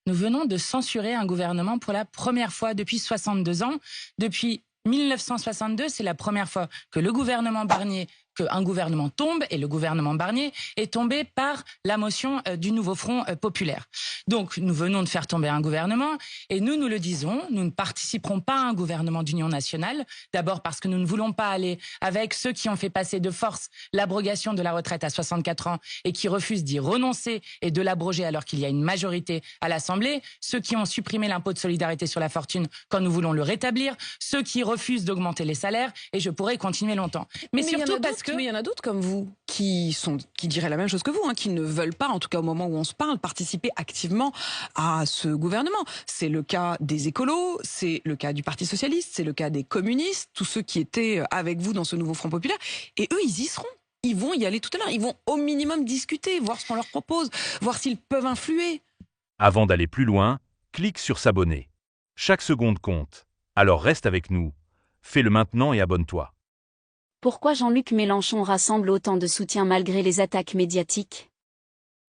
Nous venons de censurer un gouvernement pour la première fois depuis 62 ans. Depuis 1962, c'est la première fois que le gouvernement Barnier, qu'un gouvernement tombe, et le gouvernement Barnier est tombé par la motion du nouveau Front populaire. Donc, nous venons de faire tomber un gouvernement, et nous le disons, nous ne participerons pas à un gouvernement d'union nationale, d'abord parce que nous ne voulons pas aller avec ceux qui ont fait passer de force l'abrogation de la retraite à 64 ans et qui refusent d'y renoncer et de l'abroger alors qu'il y a une majorité à l'Assemblée, ceux qui ont supprimé l'impôt de solidarité sur la fortune quand nous voulons le rétablir, ceux qui refusent d'augmenter les salaires, et je pourrais continuer longtemps. Mais surtout parce que... Mais il y en a d'autres comme vous qui diraient la même chose que vous, qui ne veulent pas, en tout cas au moment où on se parle, participer activement à ce gouvernement. C'est le cas des écolos, c'est le cas du Parti socialiste, c'est le cas des communistes, tous ceux qui étaient avec vous dans ce nouveau Front populaire. Et eux, ils y seront. Ils vont y aller tout à l'heure. Ils vont au minimum discuter, voir ce qu'on leur propose, voir s'ils peuvent influer. Avant d'aller plus loin, clique sur s'abonner. Chaque seconde compte. Alors reste avec nous. Fais-le maintenant et abonne-toi. Pourquoi Jean-Luc Mélenchon rassemble autant de soutien malgré les attaques médiatiques?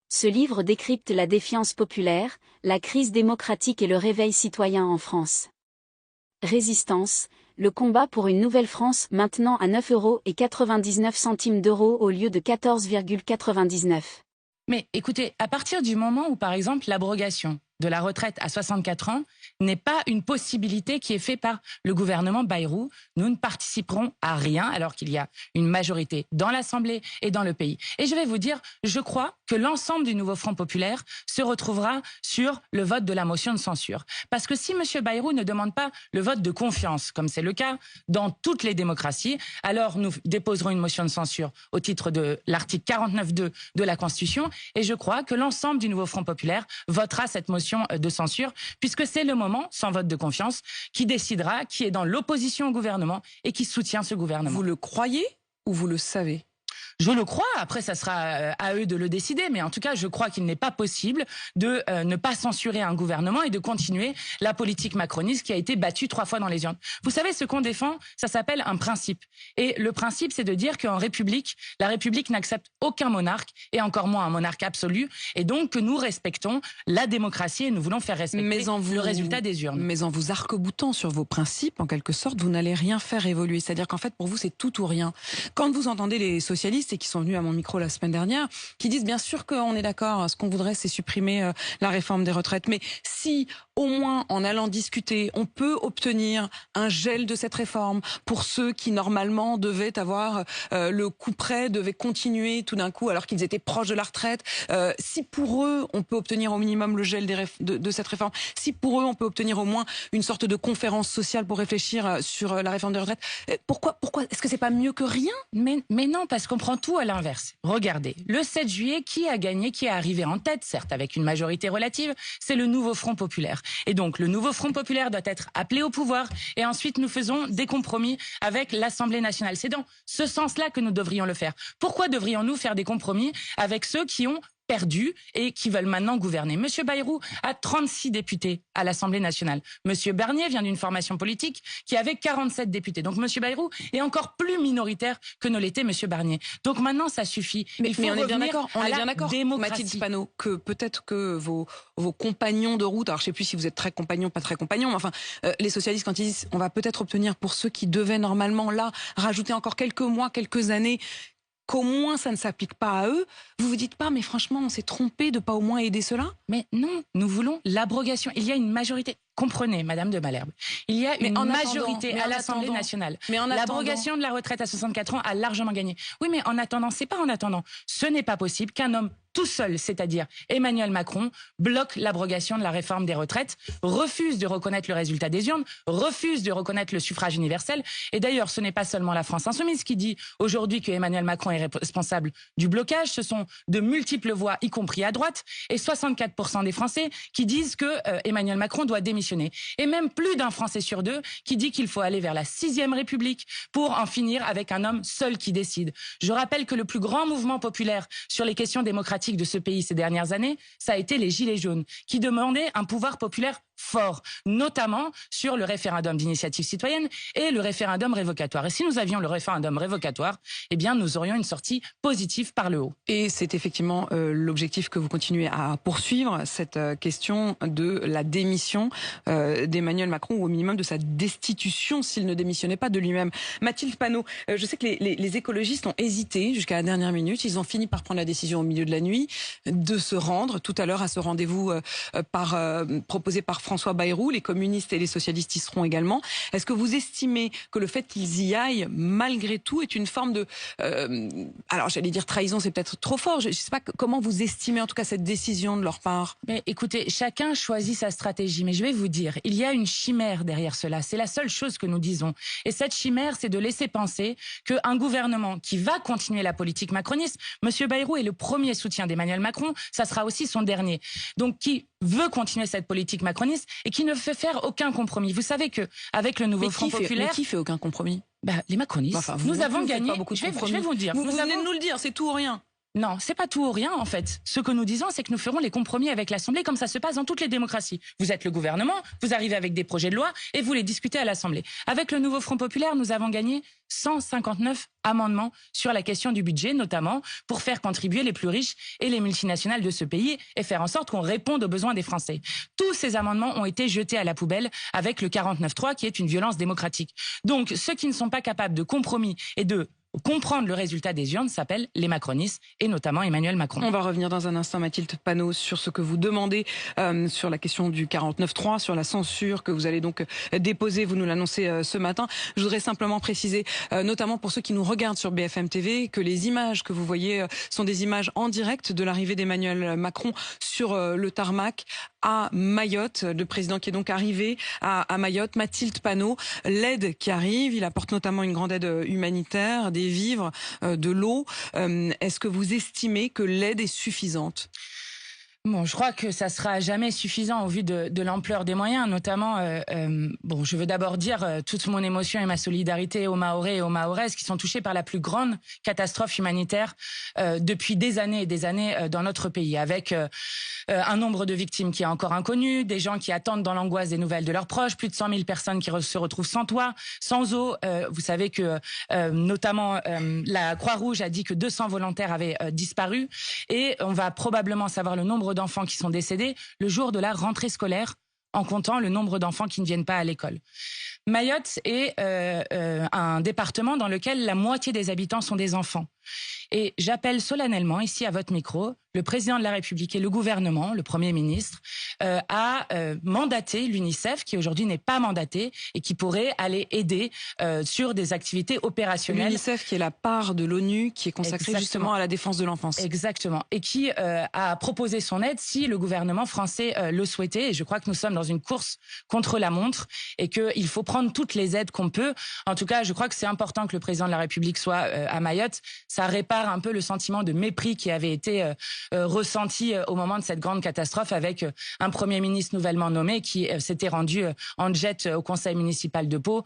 Ce livre décrypte la défiance populaire, la crise démocratique et le réveil citoyen en France. Résistance, le combat pour une nouvelle France maintenant à 9,99 € au lieu de 14,99 €. Mais écoutez, à partir du moment où, par exemple, l'abrogation de la retraite à 64 ans n'est pas une possibilité qui est faite par le gouvernement Bayrou, nous ne participerons à rien alors qu'il y a une majorité dans l'Assemblée et dans le pays. Et je vais vous dire, je crois que l'ensemble du nouveau Front populaire se retrouvera sur le vote de la motion de censure. Parce que si M. Bayrou ne demande pas le vote de confiance, comme c'est le cas dans toutes les démocraties, alors nous déposerons une motion de censure au titre de l'article 49.2 de la Constitution, et je crois que l'ensemble du nouveau Front populaire votera cette motion de censure, puisque c'est le moment, sans vote de confiance, qui décidera qui est dans l'opposition au gouvernement et qui soutient ce gouvernement. Vous le croyez ou vous le savez ? Je le crois, après ça sera à eux de le décider, mais en tout cas je crois qu'il n'est pas possible de ne pas censurer un gouvernement et de continuer la politique macroniste qui a été battue 3 fois dans les urnes. Vous savez, ce qu'on défend, ça s'appelle un principe. Et le principe, c'est de dire qu'en République, la République n'accepte aucun monarque, et encore moins un monarque absolu, et donc que nous respectons la démocratie et nous voulons faire respecter le résultat des urnes. Mais en vous arc-boutant sur vos principes, en quelque sorte, vous n'allez rien faire évoluer. C'est-à-dire qu'en fait, pour vous, c'est tout ou rien. Quand vous entendez les socialistes, et qui sont venus à mon micro la semaine dernière, qui disent bien sûr qu'on est d'accord, ce qu'on voudrait c'est supprimer la réforme des retraites, mais si au moins en allant discuter, on peut obtenir un gel de cette réforme pour ceux qui normalement devaient avoir le coup près, devaient continuer tout d'un coup alors qu'ils étaient proches de la retraite, si pour eux on peut obtenir au minimum le gel de cette réforme, si pour eux on peut obtenir au moins une sorte de conférence sociale pour réfléchir sur la réforme des retraites, pourquoi est-ce que c'est pas mieux que rien? Mais non, parce qu'on prend tout à l'inverse. Regardez, le 7 juillet, qui a gagné, qui est arrivé en tête, certes avec une majorité relative, c'est le nouveau Front populaire. Et donc le nouveau Front populaire doit être appelé au pouvoir, et ensuite nous faisons des compromis avec l'Assemblée nationale. C'est dans ce sens-là que nous devrions le faire. Pourquoi devrions-nous faire des compromis avec ceux qui ont perdus et qui veulent maintenant gouverner? Monsieur Bayrou a 36 députés à l'Assemblée nationale. Monsieur Barnier vient d'une formation politique qui avait 47 députés. Donc Monsieur Bayrou est encore plus minoritaire que ne l'était Monsieur Barnier. Donc maintenant, ça suffit. Mais on est bien d'accord, Mathilde Panot, que peut-être que vos compagnons de route, alors je sais plus si vous êtes très compagnon, pas très compagnon, mais enfin, les socialistes, quand ils disent on va peut-être obtenir pour ceux qui devaient normalement là rajouter encore quelques mois, quelques années, qu'au moins ça ne s'applique pas à eux, vous vous dites pas, mais franchement, on s'est trompé de pas au moins aider cela? Mais non, nous voulons l'abrogation. Il y a une majorité. Comprenez, Madame de Malherbe, il y a une majorité à l'Assemblée nationale. L'abrogation de la retraite à 64 ans a largement gagné. Oui, mais en attendant, c'est pas en attendant. Ce n'est pas possible qu'un homme tout seul, c'est-à-dire Emmanuel Macron, bloque l'abrogation de la réforme des retraites, refuse de reconnaître le résultat des urnes, refuse de reconnaître le suffrage universel. Et d'ailleurs, ce n'est pas seulement la France insoumise qui dit aujourd'hui que Emmanuel Macron est responsable du blocage. Ce sont de multiples voix, y compris à droite, et 64% des Français qui disent que Emmanuel Macron doit démissionner. Et même plus d'un Français sur 2 qui dit qu'il faut aller vers la 6e République pour en finir avec un homme seul qui décide. Je rappelle que le plus grand mouvement populaire sur les questions démocratiques de ce pays ces dernières années, ça a été les Gilets jaunes, qui demandaient un pouvoir populaire fort, notamment sur le référendum d'initiative citoyenne et le référendum révocatoire. Et si nous avions le référendum révocatoire, eh bien, nous aurions une sortie positive par le haut. Et c'est effectivement l'objectif que vous continuez à poursuivre, cette question de la démission d'Emmanuel Macron, ou au minimum de sa destitution s'il ne démissionnait pas de lui-même. Mathilde Panot, je sais que les écologistes ont hésité jusqu'à la dernière minute. Ils ont fini par prendre la décision au milieu de la nuit de se rendre tout à l'heure à ce rendez-vous proposé par François Bayrou. Les communistes et les socialistes y seront également. Est-ce que vous estimez que le fait qu'ils y aillent, malgré tout, est une forme de... alors j'allais dire trahison, c'est peut-être trop fort. Je ne sais pas comment vous estimez en tout cas cette décision de leur part. Mais écoutez, chacun choisit sa stratégie. Mais je vais vous dire, il y a une chimère derrière cela. C'est la seule chose que nous disons. Et cette chimère, c'est de laisser penser qu'un gouvernement qui va continuer la politique macroniste, M. Bayrou est le premier soutien d'Emmanuel Macron, ça sera aussi son dernier. Donc qui veut continuer cette politique macroniste et qui ne fait faire aucun compromis. Vous savez qu'avec le nouveau Front Populaire... Mais qui fait aucun compromis? Les macronistes. Enfin, nous avons gagné. Je vais vous dire. Vous venez de nous le dire, c'est tout ou rien. Non, c'est pas tout ou rien en fait. Ce que nous disons, c'est que nous ferons les compromis avec l'Assemblée comme ça se passe dans toutes les démocraties. Vous êtes le gouvernement, vous arrivez avec des projets de loi et vous les discutez à l'Assemblée. Avec le nouveau Front Populaire, nous avons gagné 159 amendements sur la question du budget, notamment pour faire contribuer les plus riches et les multinationales de ce pays et faire en sorte qu'on réponde aux besoins des Français. Tous ces amendements ont été jetés à la poubelle avec le 49.3 qui est une violence démocratique. Donc ceux qui ne sont pas capables de compromis et de comprendre le résultat des urnes s'appellent les macronistes et notamment Emmanuel Macron. On va revenir dans un instant, Mathilde Panot, sur ce que vous demandez sur la question du 49.3, sur la censure que vous allez donc déposer, vous nous l'annoncez ce matin. Je voudrais simplement préciser, notamment pour ceux qui nous regardent sur BFM TV, que les images que vous voyez sont des images en direct de l'arrivée d'Emmanuel Macron sur le tarmac à Mayotte, le président qui est donc arrivé à Mayotte. Mathilde Panot, l'aide qui arrive, il apporte notamment une grande aide humanitaire, des vivres, de l'eau. Est-ce que vous estimez que l'aide est suffisante ? Bon, je crois que ça sera jamais suffisant au vu de l'ampleur des moyens, notamment. Je veux d'abord dire toute mon émotion et ma solidarité aux Mahorais et aux Mahoraises qui sont touchés par la plus grande catastrophe humanitaire depuis des années et des années dans notre pays, avec un nombre de victimes qui est encore inconnu, des gens qui attendent dans l'angoisse des nouvelles de leurs proches, plus de 100 000 personnes qui se retrouvent sans toit, sans eau. Vous savez que notamment la Croix-Rouge a dit que 200 volontaires avaient disparu, et on va probablement savoir le nombre d'enfants qui sont décédés le jour de la rentrée scolaire, en comptant le nombre d'enfants qui ne viennent pas à l'école. Mayotte est un département dans lequel la moitié des habitants sont des enfants. Et j'appelle solennellement, ici à votre micro, le président de la République et le gouvernement, le Premier ministre, à mandater l'UNICEF, qui aujourd'hui n'est pas mandaté et qui pourrait aller aider sur des activités opérationnelles. L'UNICEF qui est la part de l'ONU qui est consacrée Exactement. Justement à la défense de l'enfance. Exactement. Et qui a proposé son aide si le gouvernement français le souhaitait. Et je crois que nous sommes dans une course contre la montre et qu'il faut prendre toutes les aides qu'on peut. En tout cas, je crois que c'est important que le président de la République soit à Mayotte. Ça répare un peu le sentiment de mépris qui avait été ressenti au moment de cette grande catastrophe, avec un Premier ministre nouvellement nommé qui s'était rendu en jet au conseil municipal de Pau.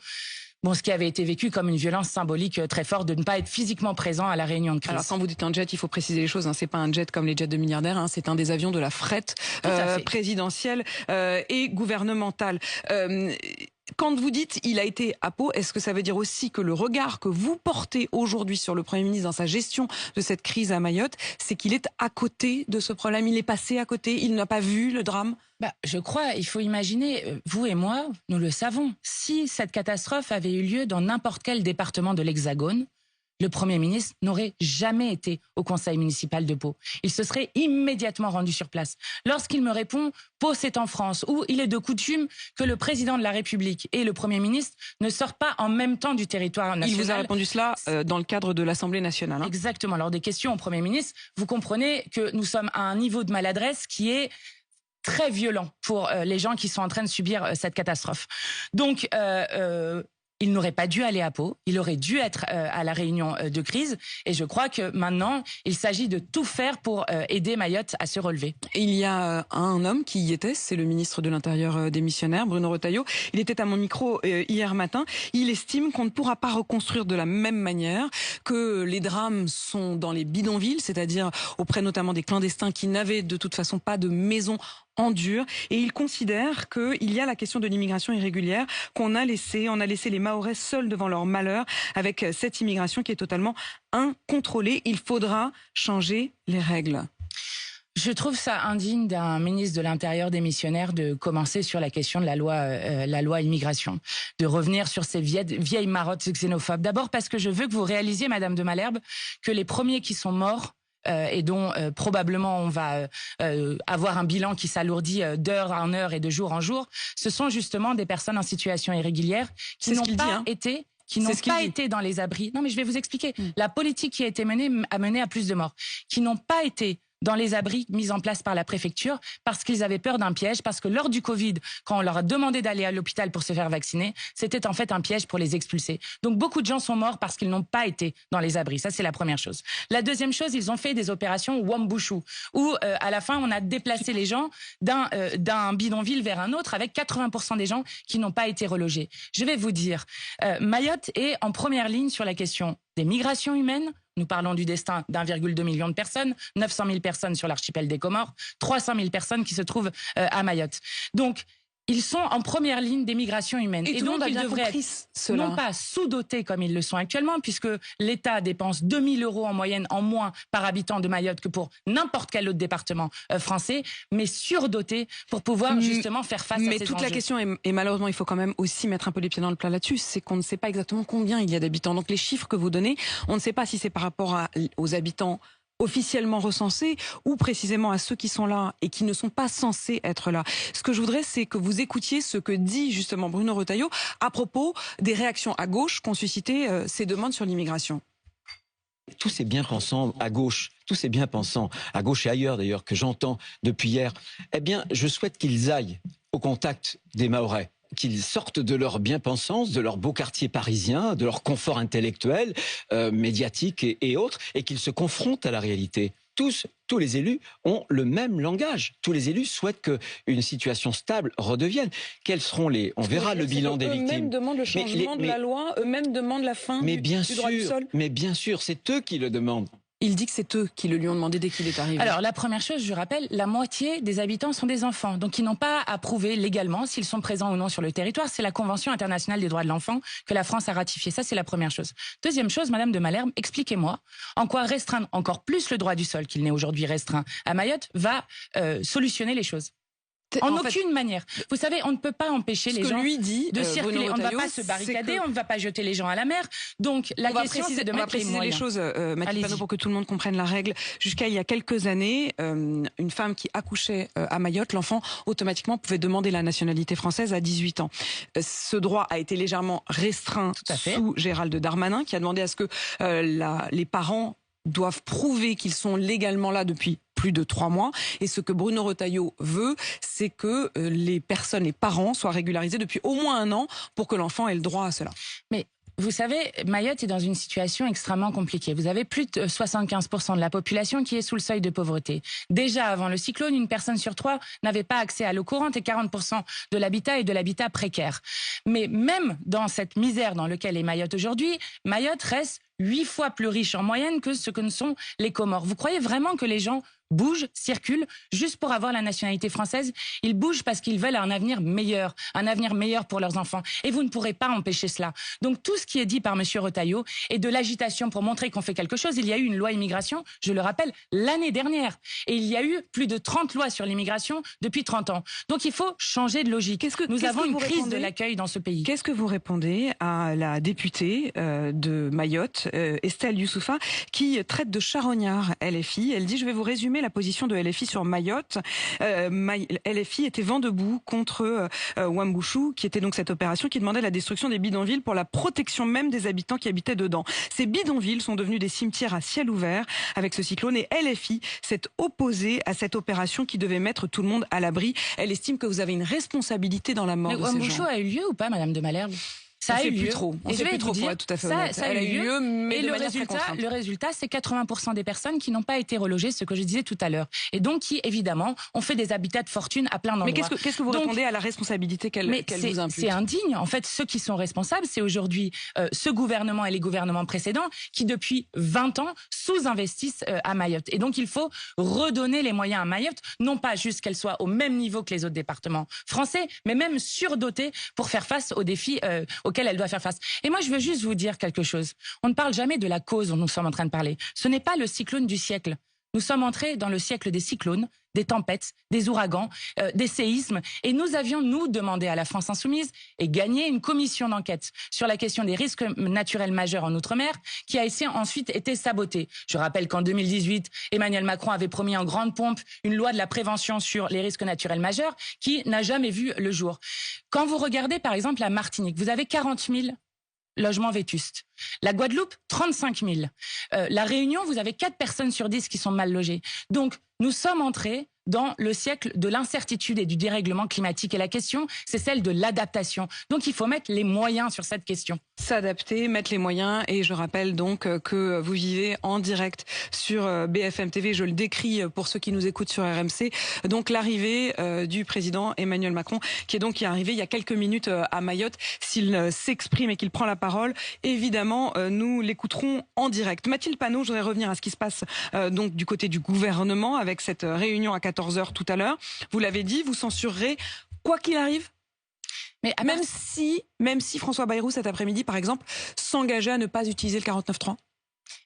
Bon, ce qui avait été vécu comme une violence symbolique très forte de ne pas être physiquement présent à la réunion de crise. Alors, quand vous dites un jet, il faut préciser les choses. Hein. C'est pas un jet comme les jets de milliardaires. Hein. C'est un des avions de la fret présidentielle et gouvernementale. Quand vous dites il a été à Pau, est-ce que ça veut dire aussi que le regard que vous portez aujourd'hui sur le Premier ministre dans sa gestion de cette crise à Mayotte, c'est qu'il est à côté de ce problème, il est passé à côté, il n'a pas vu le drame ? Je crois, il faut imaginer, vous et moi, nous le savons, si cette catastrophe avait eu lieu dans n'importe quel département de l'Hexagone, le Premier ministre n'aurait jamais été au conseil municipal de Pau. Il se serait immédiatement rendu sur place. Lorsqu'il me répond « Pau, c'est en France », où il est de coutume que le président de la République et le Premier ministre ne sortent pas en même temps du territoire national. Il vous a répondu cela dans le cadre de l'Assemblée nationale. Hein. Exactement. Lors des questions au Premier ministre, vous comprenez que nous sommes à un niveau de maladresse qui est très violent pour les gens qui sont en train de subir cette catastrophe. Donc, il n'aurait pas dû aller à Pau, il aurait dû être à la réunion de crise, et je crois que maintenant, il s'agit de tout faire pour aider Mayotte à se relever. Il y a un homme qui y était, c'est le ministre de l'Intérieur démissionnaire, Bruno Retailleau. Il était à mon micro hier matin. Il estime qu'on ne pourra pas reconstruire de la même manière, que les drames sont dans les bidonvilles, c'est-à-dire auprès notamment des clandestins qui n'avaient de toute façon pas de maison endure et il considère qu'il y a la question de l'immigration irrégulière qu'on a laissé. On a laissé les Mahorais seuls devant leur malheur avec cette immigration qui est totalement incontrôlée. Il faudra changer les règles. Je trouve ça indigne d'un ministre de l'Intérieur démissionnaire de commencer sur la question de la loi immigration, de revenir sur ces vieilles marottes xénophobes. D'abord parce que je veux que vous réalisiez, Madame de Malherbe, que les premiers qui sont morts et dont probablement on va avoir un bilan qui s'alourdit d'heure en heure et de jour en jour, ce sont justement des personnes en situation irrégulière qui n'ont pas été... qui n'ont pas été dans les abris. Non, mais je vais vous expliquer. La politique qui a été menée a mené à plus de morts. Qui n'ont pas été dans les abris mis en place par la préfecture parce qu'ils avaient peur d'un piège, parce que lors du Covid, quand on leur a demandé d'aller à l'hôpital pour se faire vacciner, c'était en fait un piège pour les expulser. Donc beaucoup de gens sont morts parce qu'ils n'ont pas été dans les abris. Ça, c'est la première chose. La deuxième chose, ils ont fait des opérations Wambushu, où à la fin, on a déplacé les gens d'un bidonville vers un autre avec 80% des gens qui n'ont pas été relogés. Je vais vous dire, Mayotte est en première ligne sur la question des migrations humaines. Nous parlons du destin d'1,2 million de personnes, 900 000 personnes sur l'archipel des Comores, 300 000 personnes qui se trouvent à Mayotte. Donc, ils sont en première ligne des migrations humaines. Et donc, ils devraient être non pas sous-dotés comme ils le sont actuellement, puisque l'État dépense 2 000 € en moyenne en moins par habitant de Mayotte que pour n'importe quel autre département français, mais surdotés pour pouvoir justement faire face à ces enjeux. Mais toute la question, et malheureusement, il faut quand même aussi mettre un peu les pieds dans le plat là-dessus, c'est qu'on ne sait pas exactement combien il y a d'habitants. Donc les chiffres que vous donnez, on ne sait pas si c'est par rapport aux habitants officiellement recensés ou précisément à ceux qui sont là et qui ne sont pas censés être là. Ce que je voudrais, c'est que vous écoutiez ce que dit justement Bruno Retailleau à propos des réactions à gauche qu'ont suscité ces demandes sur l'immigration. Tous ces bien-pensants à gauche, tous ces bien-pensants à gauche et ailleurs d'ailleurs que j'entends depuis hier, eh bien, je souhaite qu'ils aillent au contact des Mahorais, qu'ils sortent de leur bien-pensance, de leur beau quartier parisien, de leur confort intellectuel, médiatique et autres, et qu'ils se confrontent à la réalité. Tous les élus ont le même langage. Tous les élus souhaitent qu'une situation stable redevienne. Quels seront les... On verra le bilan des victimes. Eux-mêmes demandent le changement de la loi, eux-mêmes demandent la fin du droit du sol. Mais bien sûr, c'est eux qui le demandent. Il dit que c'est eux qui le lui ont demandé dès qu'il est arrivé. Alors, la première chose, je rappelle, la moitié des habitants sont des enfants. Donc, ils n'ont pas à prouver légalement s'ils sont présents ou non sur le territoire. C'est la Convention internationale des droits de l'enfant que la France a ratifiée. Ça, c'est la première chose. Deuxième chose, Madame de Malherbe, expliquez-moi en quoi restreindre encore plus le droit du sol qu'il n'est aujourd'hui restreint à Mayotte va solutionner les choses. En aucune manière. Vous savez, on ne peut pas empêcher les gens de circuler. On ne va pas se barricader, on ne va pas jeter les gens à la mer. Donc, la question, c'est de mettre les choses, Mathilde Panot, pour que tout le monde comprenne la règle. Jusqu'à il y a quelques années, une femme qui accouchait à Mayotte, l'enfant, automatiquement, pouvait demander la nationalité française à 18 ans. Ce droit a été légèrement restreint sous Gérald Darmanin, qui a demandé à ce que les parents doivent prouver qu'ils sont légalement là depuis plus de 3 mois. Et ce que Bruno Retailleau veut, c'est que les parents soient régularisés depuis au moins 1 an pour que l'enfant ait le droit à cela. Mais vous savez, Mayotte est dans une situation extrêmement compliquée. Vous avez plus de 75% de la population qui est sous le seuil de pauvreté. Déjà avant le cyclone, une personne sur 3 n'avait pas accès à l'eau courante et 40% de l'habitat est de l'habitat précaire. Mais même dans cette misère dans laquelle est Mayotte aujourd'hui, Mayotte reste 8 fois plus riche en moyenne que ce que ne sont les Comores. Vous croyez vraiment que les gens bougent, circulent, juste pour avoir la nationalité française? Ils bougent parce qu'ils veulent un avenir meilleur pour leurs enfants. Et vous ne pourrez pas empêcher cela. Donc tout ce qui est dit par Monsieur Retailleau est de l'agitation pour montrer qu'on fait quelque chose. Il y a eu une loi immigration, je le rappelle, l'année dernière. Et il y a eu plus de 30 lois sur l'immigration depuis 30 ans. Donc il faut changer de logique. Nous avons une crise de l'accueil dans ce pays. Qu'est-ce que vous répondez à la députée de Mayotte, Estelle Youssoufa, qui traite de charognard LFI? Elle dit, je vais vous résumer la position de LFI sur Mayotte. LFI était vent debout contre Wambushu, qui était donc cette opération qui demandait la destruction des bidonvilles pour la protection même des habitants qui habitaient dedans. Ces bidonvilles sont devenus des cimetières à ciel ouvert avec ce cyclone et LFI s'est opposée à cette opération qui devait mettre tout le monde à l'abri. Elle estime que vous avez une responsabilité dans la mort de ces gens. Wambushu a eu lieu ou pas, Madame de Malherbe? Ça a eu lieu. On sait plus trop, pour être tout à fait honnête. Ça a eu lieu, mais le résultat, c'est 80% des personnes qui n'ont pas été relogées, ce que je disais tout à l'heure. Et donc, qui, évidemment, ont fait des habitats de fortune à plein d'endroits. Mais qu'est-ce que vous répondez à la responsabilité qu'elle vous impute? C'est indigne. En fait, ceux qui sont responsables, c'est aujourd'hui ce gouvernement et les gouvernements précédents qui, depuis 20 ans, sous-investissent à Mayotte. Et donc, il faut redonner les moyens à Mayotte, non pas juste qu'elle soit au même niveau que les autres départements français, mais même surdotée pour faire face aux défis auxquels elle doit faire face. Et moi, je veux juste vous dire quelque chose. On ne parle jamais de la cause dont nous sommes en train de parler. Ce n'est pas le cyclone du siècle. Nous sommes entrés dans le siècle des cyclones, des tempêtes, des ouragans, des séismes. Et nous avions, nous, demandé à la France Insoumise et gagné une commission d'enquête sur la question des risques naturels majeurs en Outre-mer qui a ensuite été sabotée. Je rappelle qu'en 2018, Emmanuel Macron avait promis en grande pompe une loi de la prévention sur les risques naturels majeurs qui n'a jamais vu le jour. Quand vous regardez, par exemple, la Martinique, vous avez 40 000 logements vétustes. La Guadeloupe, 35 000. La Réunion, vous avez 4 personnes sur 10 qui sont mal logées. Donc, nous sommes entrés dans le siècle de l'incertitude et du dérèglement climatique. Et la question, c'est celle de l'adaptation. Donc, il faut mettre les moyens sur cette question. S'adapter, mettre les moyens. Et je rappelle donc que vous vivez en direct sur BFM TV. Je le décris pour ceux qui nous écoutent sur RMC. Donc, l'arrivée du président Emmanuel Macron, qui est arrivé il y a quelques minutes à Mayotte. S'il s'exprime et qu'il prend la parole, évidemment, nous l'écouterons en direct. Mathilde Panot, je voudrais revenir à ce qui se passe donc du côté du gouvernement avec cette réunion à 14h tout à l'heure. Vous l'avez dit, vous censurerez quoi qu'il arrive? Mais même si François Bayrou cet après-midi, par exemple, s'engageait à ne pas utiliser le 49.3.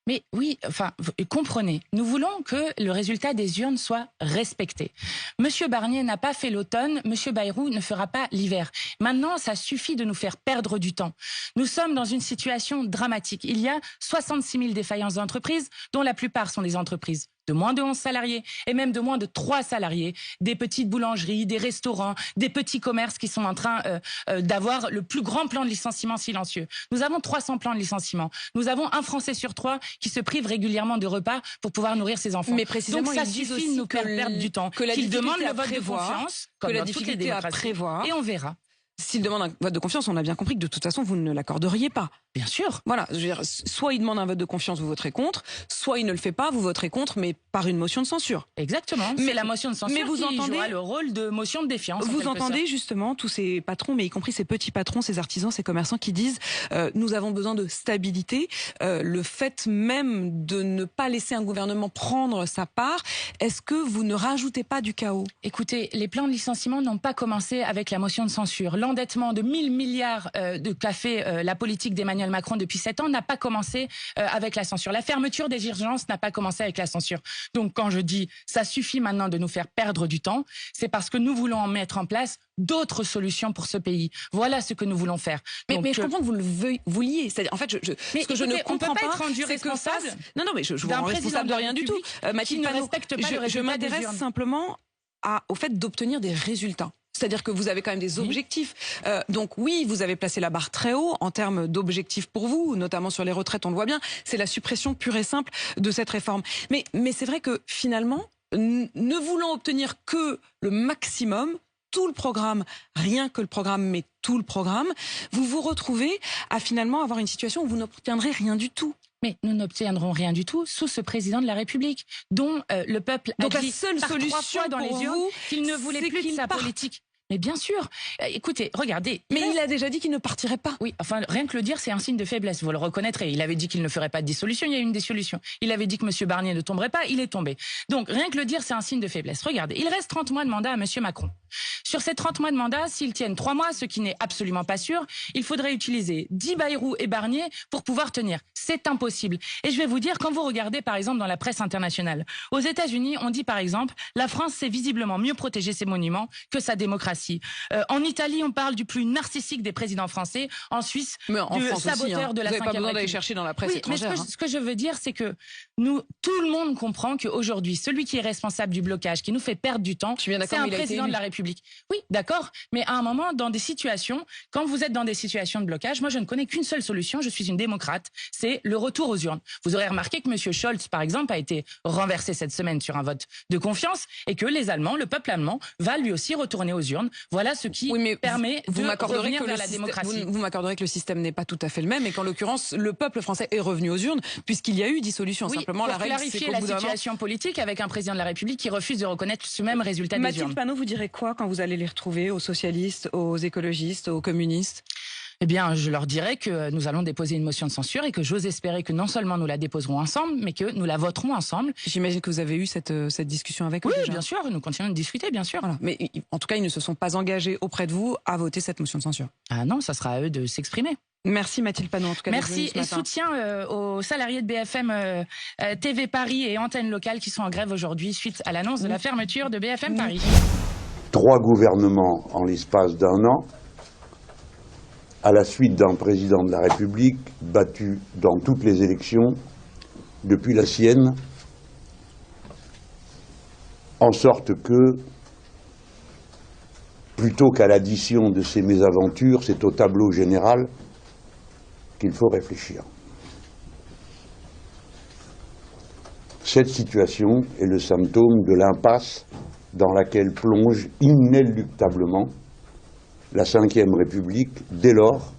Mais oui, enfin, comprenez, nous voulons que le résultat des urnes soit respecté. Monsieur Barnier n'a pas fait l'automne, Monsieur Bayrou ne fera pas l'hiver. Maintenant, ça suffit de nous faire perdre du temps. Nous sommes dans une situation dramatique. Il y a 66 000 défaillances d'entreprises, dont la plupart sont des entreprises de moins de 11 salariés et même de moins de 3 salariés, des petites boulangeries, des restaurants, des petits commerces qui sont en train d'avoir le plus grand plan de licenciement silencieux. Nous avons 300 plans de licenciement. Nous avons un Français sur 3 qui se prive régulièrement de repas pour pouvoir nourrir ses enfants. Mais précisément, donc ça suffit de nous faire perdre du temps. Qu'ils demandent le vote de confiance, comme dans toutes les démocraties, et on verra. S'il demande un vote de confiance, on a bien compris que de toute façon, vous ne l'accorderiez pas. Bien sûr. Voilà, je veux dire, soit il demande un vote de confiance, vous voterez contre, soit il ne le fait pas, vous voterez contre, mais par une motion de censure. Exactement. Mais la motion de censure qui jouera le rôle de motion de défiance. Vous entendez justement tous ces patrons, mais y compris ces petits patrons, ces artisans, ces commerçants qui disent nous avons besoin de stabilité. Le fait même de ne pas laisser un gouvernement prendre sa part, est-ce que vous ne rajoutez pas du chaos? Écoutez, les plans de licenciement n'ont pas commencé avec la motion de censure. L'endettement de 1000 milliards qu'a fait la politique d'Emmanuel Macron depuis 7 ans n'a pas commencé avec la censure. La fermeture des urgences n'a pas commencé avec la censure. Donc quand je dis ça suffit maintenant de nous faire perdre du temps, c'est parce que nous voulons mettre en place d'autres solutions pour ce pays. Voilà ce que nous voulons faire. Mais je comprends que vous le vouliez. C'est-à-dire, en fait, ce que je ne comprends pas, c'est que face... Non, mais je vous rends responsable de rien du tout. Mathilde Panot, je m'intéresse simplement au fait d'obtenir des résultats. C'est-à-dire que vous avez quand même des objectifs. Donc oui, vous avez placé la barre très haut en termes d'objectifs pour vous, notamment sur les retraites, on le voit bien. C'est la suppression pure et simple de cette réforme. Mais c'est vrai que finalement, ne voulant obtenir que le maximum, tout le programme, rien que le programme, mais tout le programme, vous vous retrouvez à finalement avoir une situation où vous n'obtiendrez rien du tout. Mais nous n'obtiendrons rien du tout sous ce président de la République, dont le peuple a dit la seule solution dans les urnes qu'il ne voulait plus de sa politique. Mais bien sûr. Écoutez, regardez. Mais il a déjà dit qu'il ne partirait pas. Oui, enfin, rien que le dire, c'est un signe de faiblesse. Vous le reconnaîtrez. Il avait dit qu'il ne ferait pas de dissolution. Il y a eu une dissolution. Il avait dit que M. Barnier ne tomberait pas. Il est tombé. Donc, rien que le dire, c'est un signe de faiblesse. Regardez, il reste 30 mois de mandat à M. Macron. Sur ces 30 mois de mandat, s'ils tiennent 3 mois, ce qui n'est absolument pas sûr, il faudrait utiliser 10 Bayrou et Barnier pour pouvoir tenir. C'est impossible. Et je vais vous dire, quand vous regardez, par exemple, dans la presse internationale, aux États-Unis, on dit, par exemple, la France sait visiblement mieux protéger ses monuments que sa démocratie. En Italie, on parle du plus narcissique des présidents français. En Suisse, du saboteur de la 5e République. Vous n'avez pas besoin d'aller chercher dans la presse étrangère. Mais ce que je veux dire, c'est que tout le monde comprend qu'aujourd'hui, celui qui est responsable du blocage, qui nous fait perdre du temps, c'est un président de la République. Oui, d'accord. Mais à un moment, dans des situations, quand vous êtes dans des situations de blocage, moi, je ne connais qu'une seule solution. Je suis une démocrate. C'est le retour aux urnes. Vous aurez remarqué que M. Scholz, par exemple, a été renversé cette semaine sur un vote de confiance et que les Allemands, le peuple allemand, va lui aussi retourner aux urnes Voilà ce qui permet de revenir vers la démocratie. Vous m'accorderez que le système n'est pas tout à fait le même et qu'en l'occurrence, le peuple français est revenu aux urnes puisqu'il y a eu dissolution. Oui, simplement, la règle, clarifier la situation politique avec un président de la République qui refuse de reconnaître ce même résultat des urnes. Mathilde Panot, vous direz quoi quand vous allez les retrouver, aux socialistes, aux écologistes, aux communistes ? Eh bien, je leur dirai que nous allons déposer une motion de censure et que j'ose espérer que non seulement nous la déposerons ensemble, mais que nous la voterons ensemble. J'imagine que vous avez eu cette discussion avec eux. Oui, déjà. bien sûr, nous continuons de discuter, bien sûr. Voilà. Mais en tout cas, ils ne se sont pas engagés auprès de vous à voter cette motion de censure. Ah non, ça sera à eux de s'exprimer. Merci Mathilde Panot, en tout cas. Merci et soutien aux salariés de BFM TV Paris et antennes locales qui sont en grève aujourd'hui suite à l'annonce de la fermeture de BFM Paris. 3 gouvernements en l'espace d'1 an, à la suite d'un président de la République battu dans toutes les élections depuis la sienne, en sorte que, plutôt qu'à l'addition de ces mésaventures, c'est au tableau général qu'il faut réfléchir. Cette situation est le symptôme de l'impasse dans laquelle plonge inéluctablement la Ve République dès lors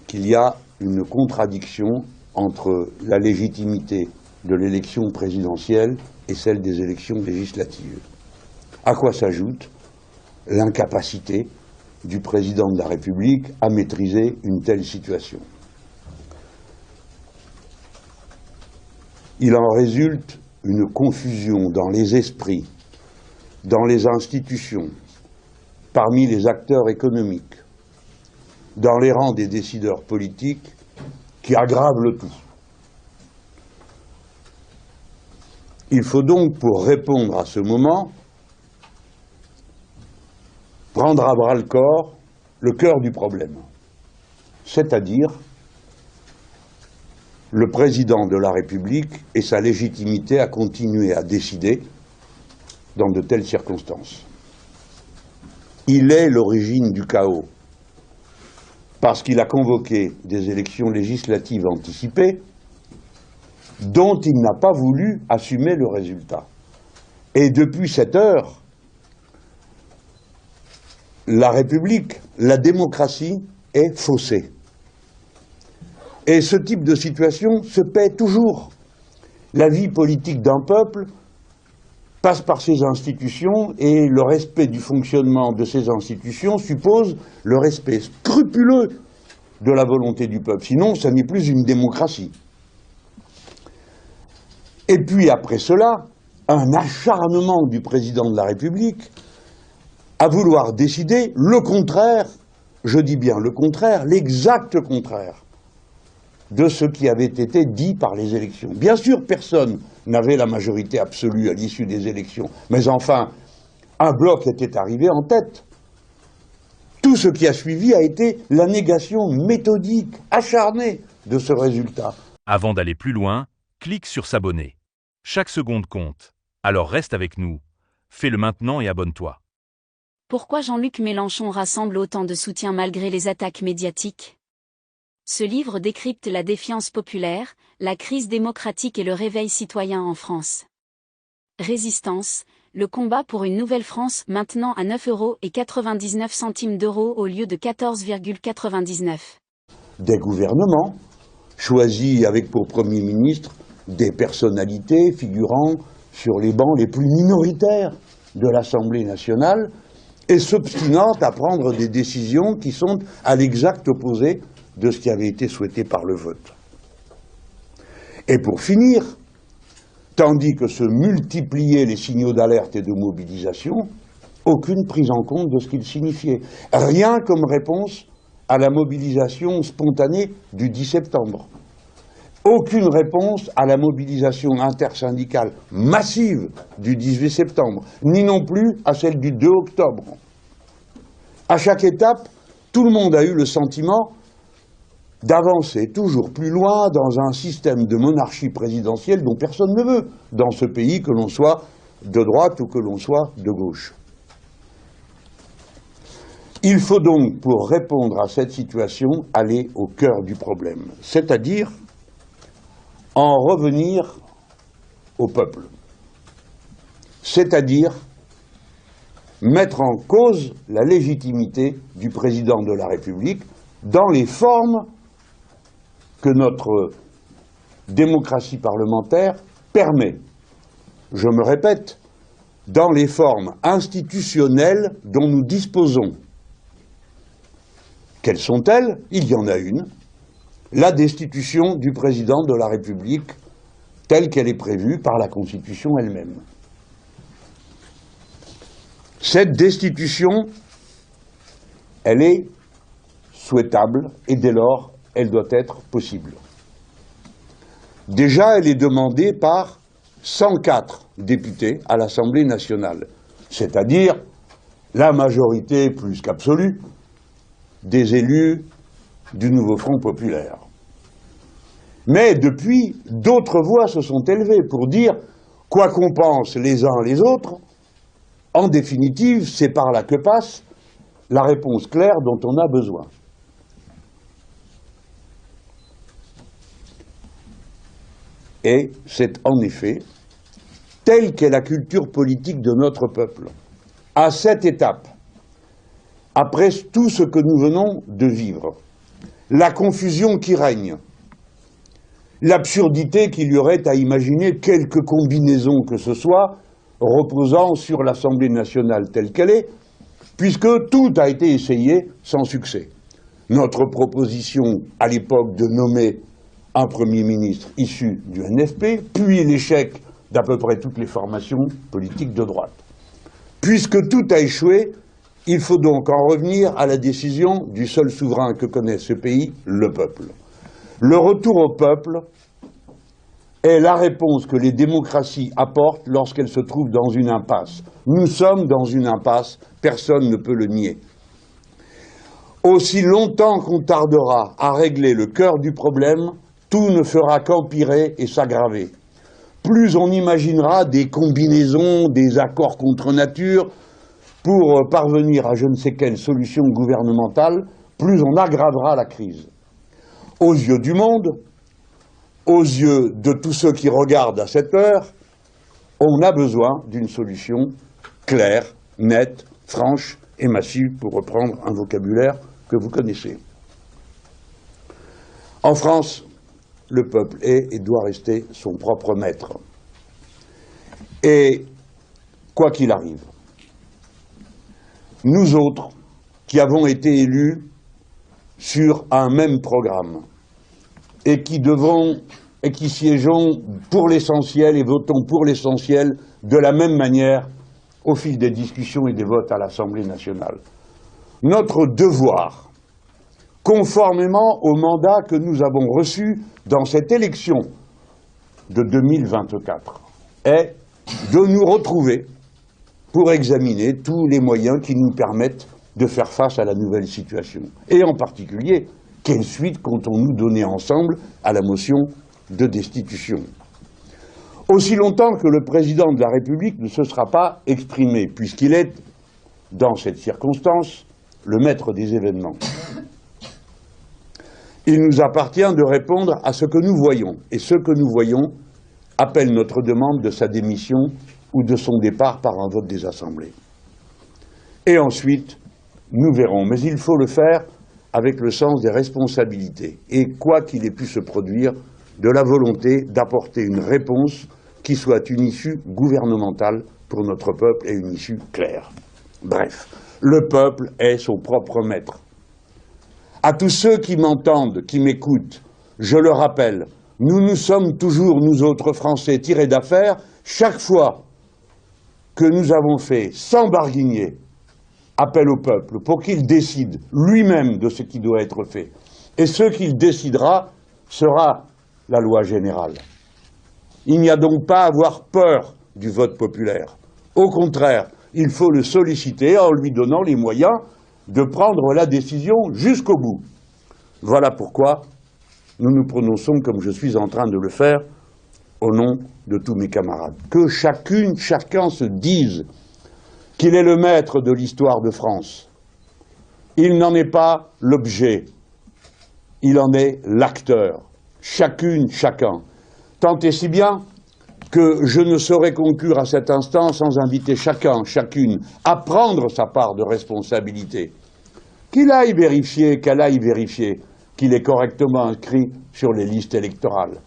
qu'il y a une contradiction entre la légitimité de l'élection présidentielle et celle des élections législatives. À quoi s'ajoute l'incapacité du président de la République à maîtriser une telle situation. Il en résulte une confusion dans les esprits, dans les institutions, parmi les acteurs économiques, dans les rangs des décideurs politiques, qui aggrave le tout. Il faut donc, pour répondre à ce moment, prendre à bras-le-corps le cœur du problème, c'est-à-dire le président de la République et sa légitimité à continuer à décider dans de telles circonstances. Il est l'origine du chaos, parce qu'il a convoqué des élections législatives anticipées dont il n'a pas voulu assumer le résultat. Et depuis cette heure, la République, la démocratie est faussée. Et ce type de situation se paie toujours. La vie politique d'un peuple passe par ses institutions et le respect du fonctionnement de ces institutions suppose le respect scrupuleux de la volonté du peuple. Sinon, ça n'est plus une démocratie. Et puis après cela, un acharnement du président de la République à vouloir décider le contraire, je dis bien le contraire, l'exact contraire de ce qui avait été dit par les élections. Bien sûr, personne n'avait la majorité absolue à l'issue des élections, mais enfin, un bloc était arrivé en tête. Tout ce qui a suivi a été la négation méthodique, acharnée de ce résultat. Avant d'aller plus loin, clique sur s'abonner. Chaque seconde compte. Alors reste avec nous. Fais-le maintenant et abonne-toi. Pourquoi Jean-Luc Mélenchon rassemble autant de soutien malgré les attaques médiatiques ? Ce livre décrypte la défiance populaire, la crise démocratique et le réveil citoyen en France. Résistance, le combat pour une nouvelle France maintenant à 9,99 € au lieu de 14,99 €. Des gouvernements choisis avec pour Premier ministre des personnalités figurant sur les bancs les plus minoritaires de l'Assemblée nationale et s'obstinant à prendre des décisions qui sont à l'exact opposé de ce qui avait été souhaité par le vote. Et pour finir, tandis que se multipliaient les signaux d'alerte et de mobilisation, aucune prise en compte de ce qu'ils signifiaient. Rien comme réponse à la mobilisation spontanée du 10 septembre. Aucune réponse à la mobilisation intersyndicale massive du 18 septembre, ni non plus à celle du 2 octobre. À chaque étape, tout le monde a eu le sentiment d'avancer toujours plus loin dans un système de monarchie présidentielle dont personne ne veut dans ce pays, que l'on soit de droite ou que l'on soit de gauche. Il faut donc, pour répondre à cette situation, aller au cœur du problème, c'est-à-dire en revenir au peuple, c'est-à-dire mettre en cause la légitimité du président de la République dans les formes que notre démocratie parlementaire permet. Je me répète, dans les formes institutionnelles dont nous disposons. Quelles sont-elles? Il y en a une. La destitution du président de la République telle qu'elle est prévue par la Constitution elle-même. Cette destitution, elle est souhaitable et dès lors, elle doit être possible. Déjà, elle est demandée par 104 députés à l'Assemblée nationale, c'est-à-dire la majorité plus qu'absolue des élus du nouveau Front populaire. Mais depuis, d'autres voix se sont élevées pour dire, quoi qu'on pense les uns les autres, en définitive, c'est par là que passe la réponse claire dont on a besoin. Et c'est en effet, telle qu'est la culture politique de notre peuple, à cette étape, après tout ce que nous venons de vivre, la confusion qui règne, l'absurdité qu'il y aurait à imaginer quelque combinaison que ce soit reposant sur l'Assemblée nationale telle qu'elle est, puisque tout a été essayé sans succès. Notre proposition à l'époque de nommer un Premier ministre issu du NFP, puis l'échec d'à peu près toutes les formations politiques de droite. Puisque tout a échoué, il faut donc en revenir à la décision du seul souverain que connaît ce pays, le peuple. Le retour au peuple est la réponse que les démocraties apportent lorsqu'elles se trouvent dans une impasse. Nous sommes dans une impasse, personne ne peut le nier. Aussi longtemps qu'on tardera à régler le cœur du problème, tout ne fera qu'empirer et s'aggraver. Plus on imaginera des combinaisons, des accords contre nature pour parvenir à je ne sais quelle solution gouvernementale, plus on aggravera la crise. Aux yeux du monde, aux yeux de tous ceux qui regardent à cette heure, on a besoin d'une solution claire, nette, franche et massive, pour reprendre un vocabulaire que vous connaissez. En France, le peuple est et doit rester son propre maître. Et quoi qu'il arrive, nous autres, qui avons été élus sur un même programme et qui siégeons pour l'essentiel et votons pour l'essentiel de la même manière au fil des discussions et des votes à l'Assemblée nationale, notre devoir, conformément au mandat que nous avons reçu dans cette élection de 2024, est de nous retrouver pour examiner tous les moyens qui nous permettent de faire face à la nouvelle situation. Et en particulier, quelle suite comptons-nous donner ensemble à la motion de destitution? Aussi longtemps que le président de la République ne se sera pas exprimé, puisqu'il est, dans cette circonstance, le maître des événements. Il nous appartient de répondre à ce que nous voyons, et ce que nous voyons appelle notre demande de sa démission ou de son départ par un vote des assemblées. Et ensuite, nous verrons. Mais il faut le faire avec le sens des responsabilités. Et quoi qu'il ait pu se produire, de la volonté d'apporter une réponse qui soit une issue gouvernementale pour notre peuple et une issue claire. Bref, le peuple est son propre maître. À tous ceux qui m'entendent, qui m'écoutent, je le rappelle, nous sommes toujours, nous autres Français, tirés d'affaire, chaque fois que nous avons fait, sans barguigner, appel au peuple pour qu'il décide lui-même de ce qui doit être fait. Et ce qu'il décidera sera la loi générale. Il n'y a donc pas à avoir peur du vote populaire. Au contraire, il faut le solliciter en lui donnant les moyens de prendre la décision jusqu'au bout. Voilà pourquoi nous nous prononçons comme je suis en train de le faire au nom de tous mes camarades. Que chacun se dise qu'il est le maître de l'histoire de France. Il n'en est pas l'objet, il en est l'acteur. Chacun. Tant et si bien que je ne saurais conclure à cet instant sans inviter chacun, chacune, à prendre sa part de responsabilité. Qu'elle aille vérifier qu'il est correctement inscrit sur les listes électorales.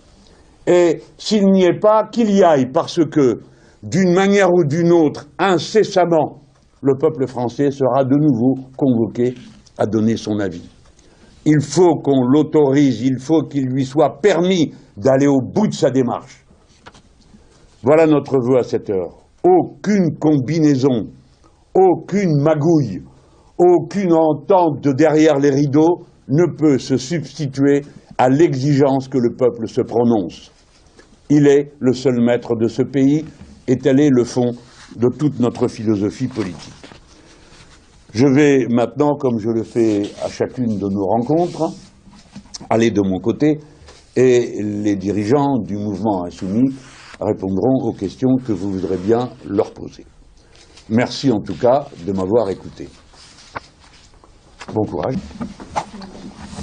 Et s'il n'y est pas, qu'il y aille, parce que, d'une manière ou d'une autre, incessamment, le peuple français sera de nouveau convoqué à donner son avis. Il faut qu'on l'autorise, il faut qu'il lui soit permis d'aller au bout de sa démarche. Voilà notre vœu à cette heure. Aucune combinaison, aucune magouille, aucune entente de derrière les rideaux ne peut se substituer à l'exigence que le peuple se prononce. Il est le seul maître de ce pays et tel est le fond de toute notre philosophie politique. Je vais maintenant, comme je le fais à chacune de nos rencontres, aller de mon côté et les dirigeants du mouvement insoumis répondront aux questions que vous voudrez bien leur poser. Merci en tout cas de m'avoir écouté. Bon courage.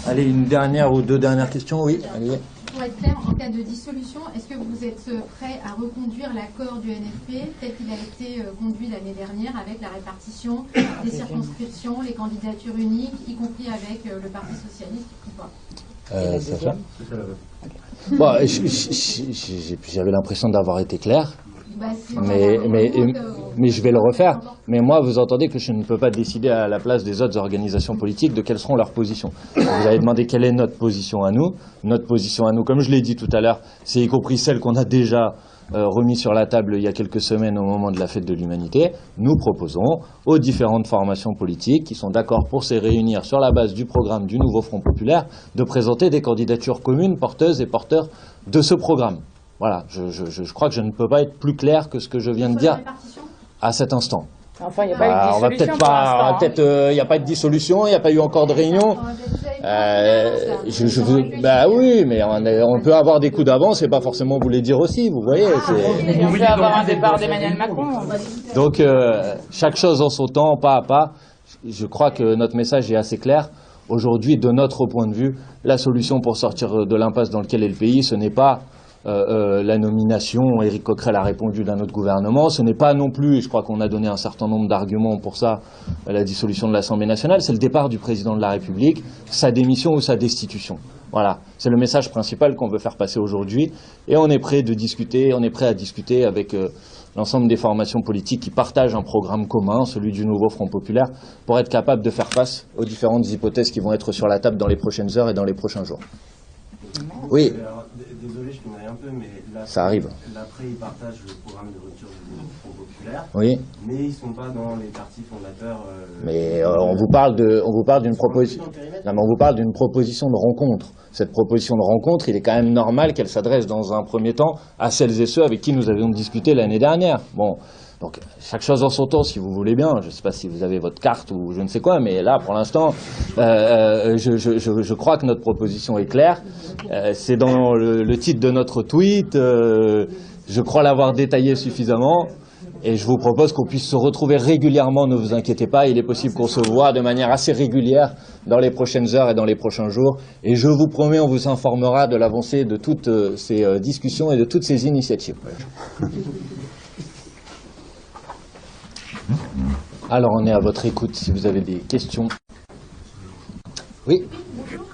Allez, une dernière ou deux dernières questions, oui. Allez. Pour être clair, en cas de dissolution, est-ce que vous êtes prêt à reconduire l'accord du NFP tel qu'il a été conduit l'année dernière avec la répartition des circonscriptions, les candidatures uniques, y compris avec le Parti socialiste ou pas Sacha. Bon, j'avais l'impression d'avoir été clair. Mais je vais le refaire. Mais moi, vous entendez que je ne peux pas décider à la place des autres organisations politiques de quelles seront leurs positions. Vous avez demandé quelle est notre position à nous. Notre position à nous, comme je l'ai dit tout à l'heure, c'est y compris celle qu'on a déjà remis sur la table il y a quelques semaines au moment de la fête de l'Humanité. Nous proposons aux différentes formations politiques qui sont d'accord pour se réunir sur la base du programme du nouveau Front populaire de présenter des candidatures communes porteuses et porteurs de ce programme. Voilà, je crois que je ne peux pas être plus clair que ce que je viens de dire à cet instant. Enfin, il n'y a pas eu de dissolution. Il n'y a pas eu de dissolution, il n'y a pas eu encore de réunion. Oui, mais on peut avoir des coups d'avance et pas forcément vous les dire aussi, vous voyez. On peut avoir un départ d'Emmanuel Macron. Donc, chaque chose en son temps, pas à pas. Je crois que notre message est assez clair. Aujourd'hui, de notre point de vue, la solution pour sortir de l'impasse dans laquelle est le pays, ce n'est pas la nomination, Éric Coquerel a répondu d'un autre gouvernement, ce n'est pas non plus, et je crois qu'on a donné un certain nombre d'arguments pour ça, la dissolution de l'Assemblée nationale, c'est le départ du président de la République, sa démission ou sa destitution. Voilà, c'est le message principal qu'on veut faire passer aujourd'hui, et on est prêt à discuter avec l'ensemble des formations politiques qui partagent un programme commun, celui du nouveau Front populaire, pour être capable de faire face aux différentes hypothèses qui vont être sur la table dans les prochaines heures et dans les prochains jours. Oui. Désolé, je connais un peu, mais ça arrive. L'après, ils partagent le programme de rupture du Front populaire. Oui. Mais ils ne sont pas dans les partis fondateurs. Mais on vous parle d'une proposition. Non, mais on vous parle d'une proposition de rencontre. Cette proposition de rencontre, il est quand même normal qu'elle s'adresse dans un premier temps à celles et ceux avec qui nous avions discuté l'année dernière. Bon. Donc, chaque chose en son temps, si vous voulez bien. Je ne sais pas si vous avez votre carte ou je ne sais quoi, mais là, pour l'instant, je crois que notre proposition est claire. C'est dans le titre de notre tweet. Je crois l'avoir détaillé suffisamment. Et je vous propose qu'on puisse se retrouver régulièrement, ne vous inquiétez pas. Il est possible qu'on se voit de manière assez régulière dans les prochaines heures et dans les prochains jours. Et je vous promets, on vous informera de l'avancée de toutes ces discussions et de toutes ces initiatives. Alors, on est à votre écoute si vous avez des questions. Oui. Bonjour.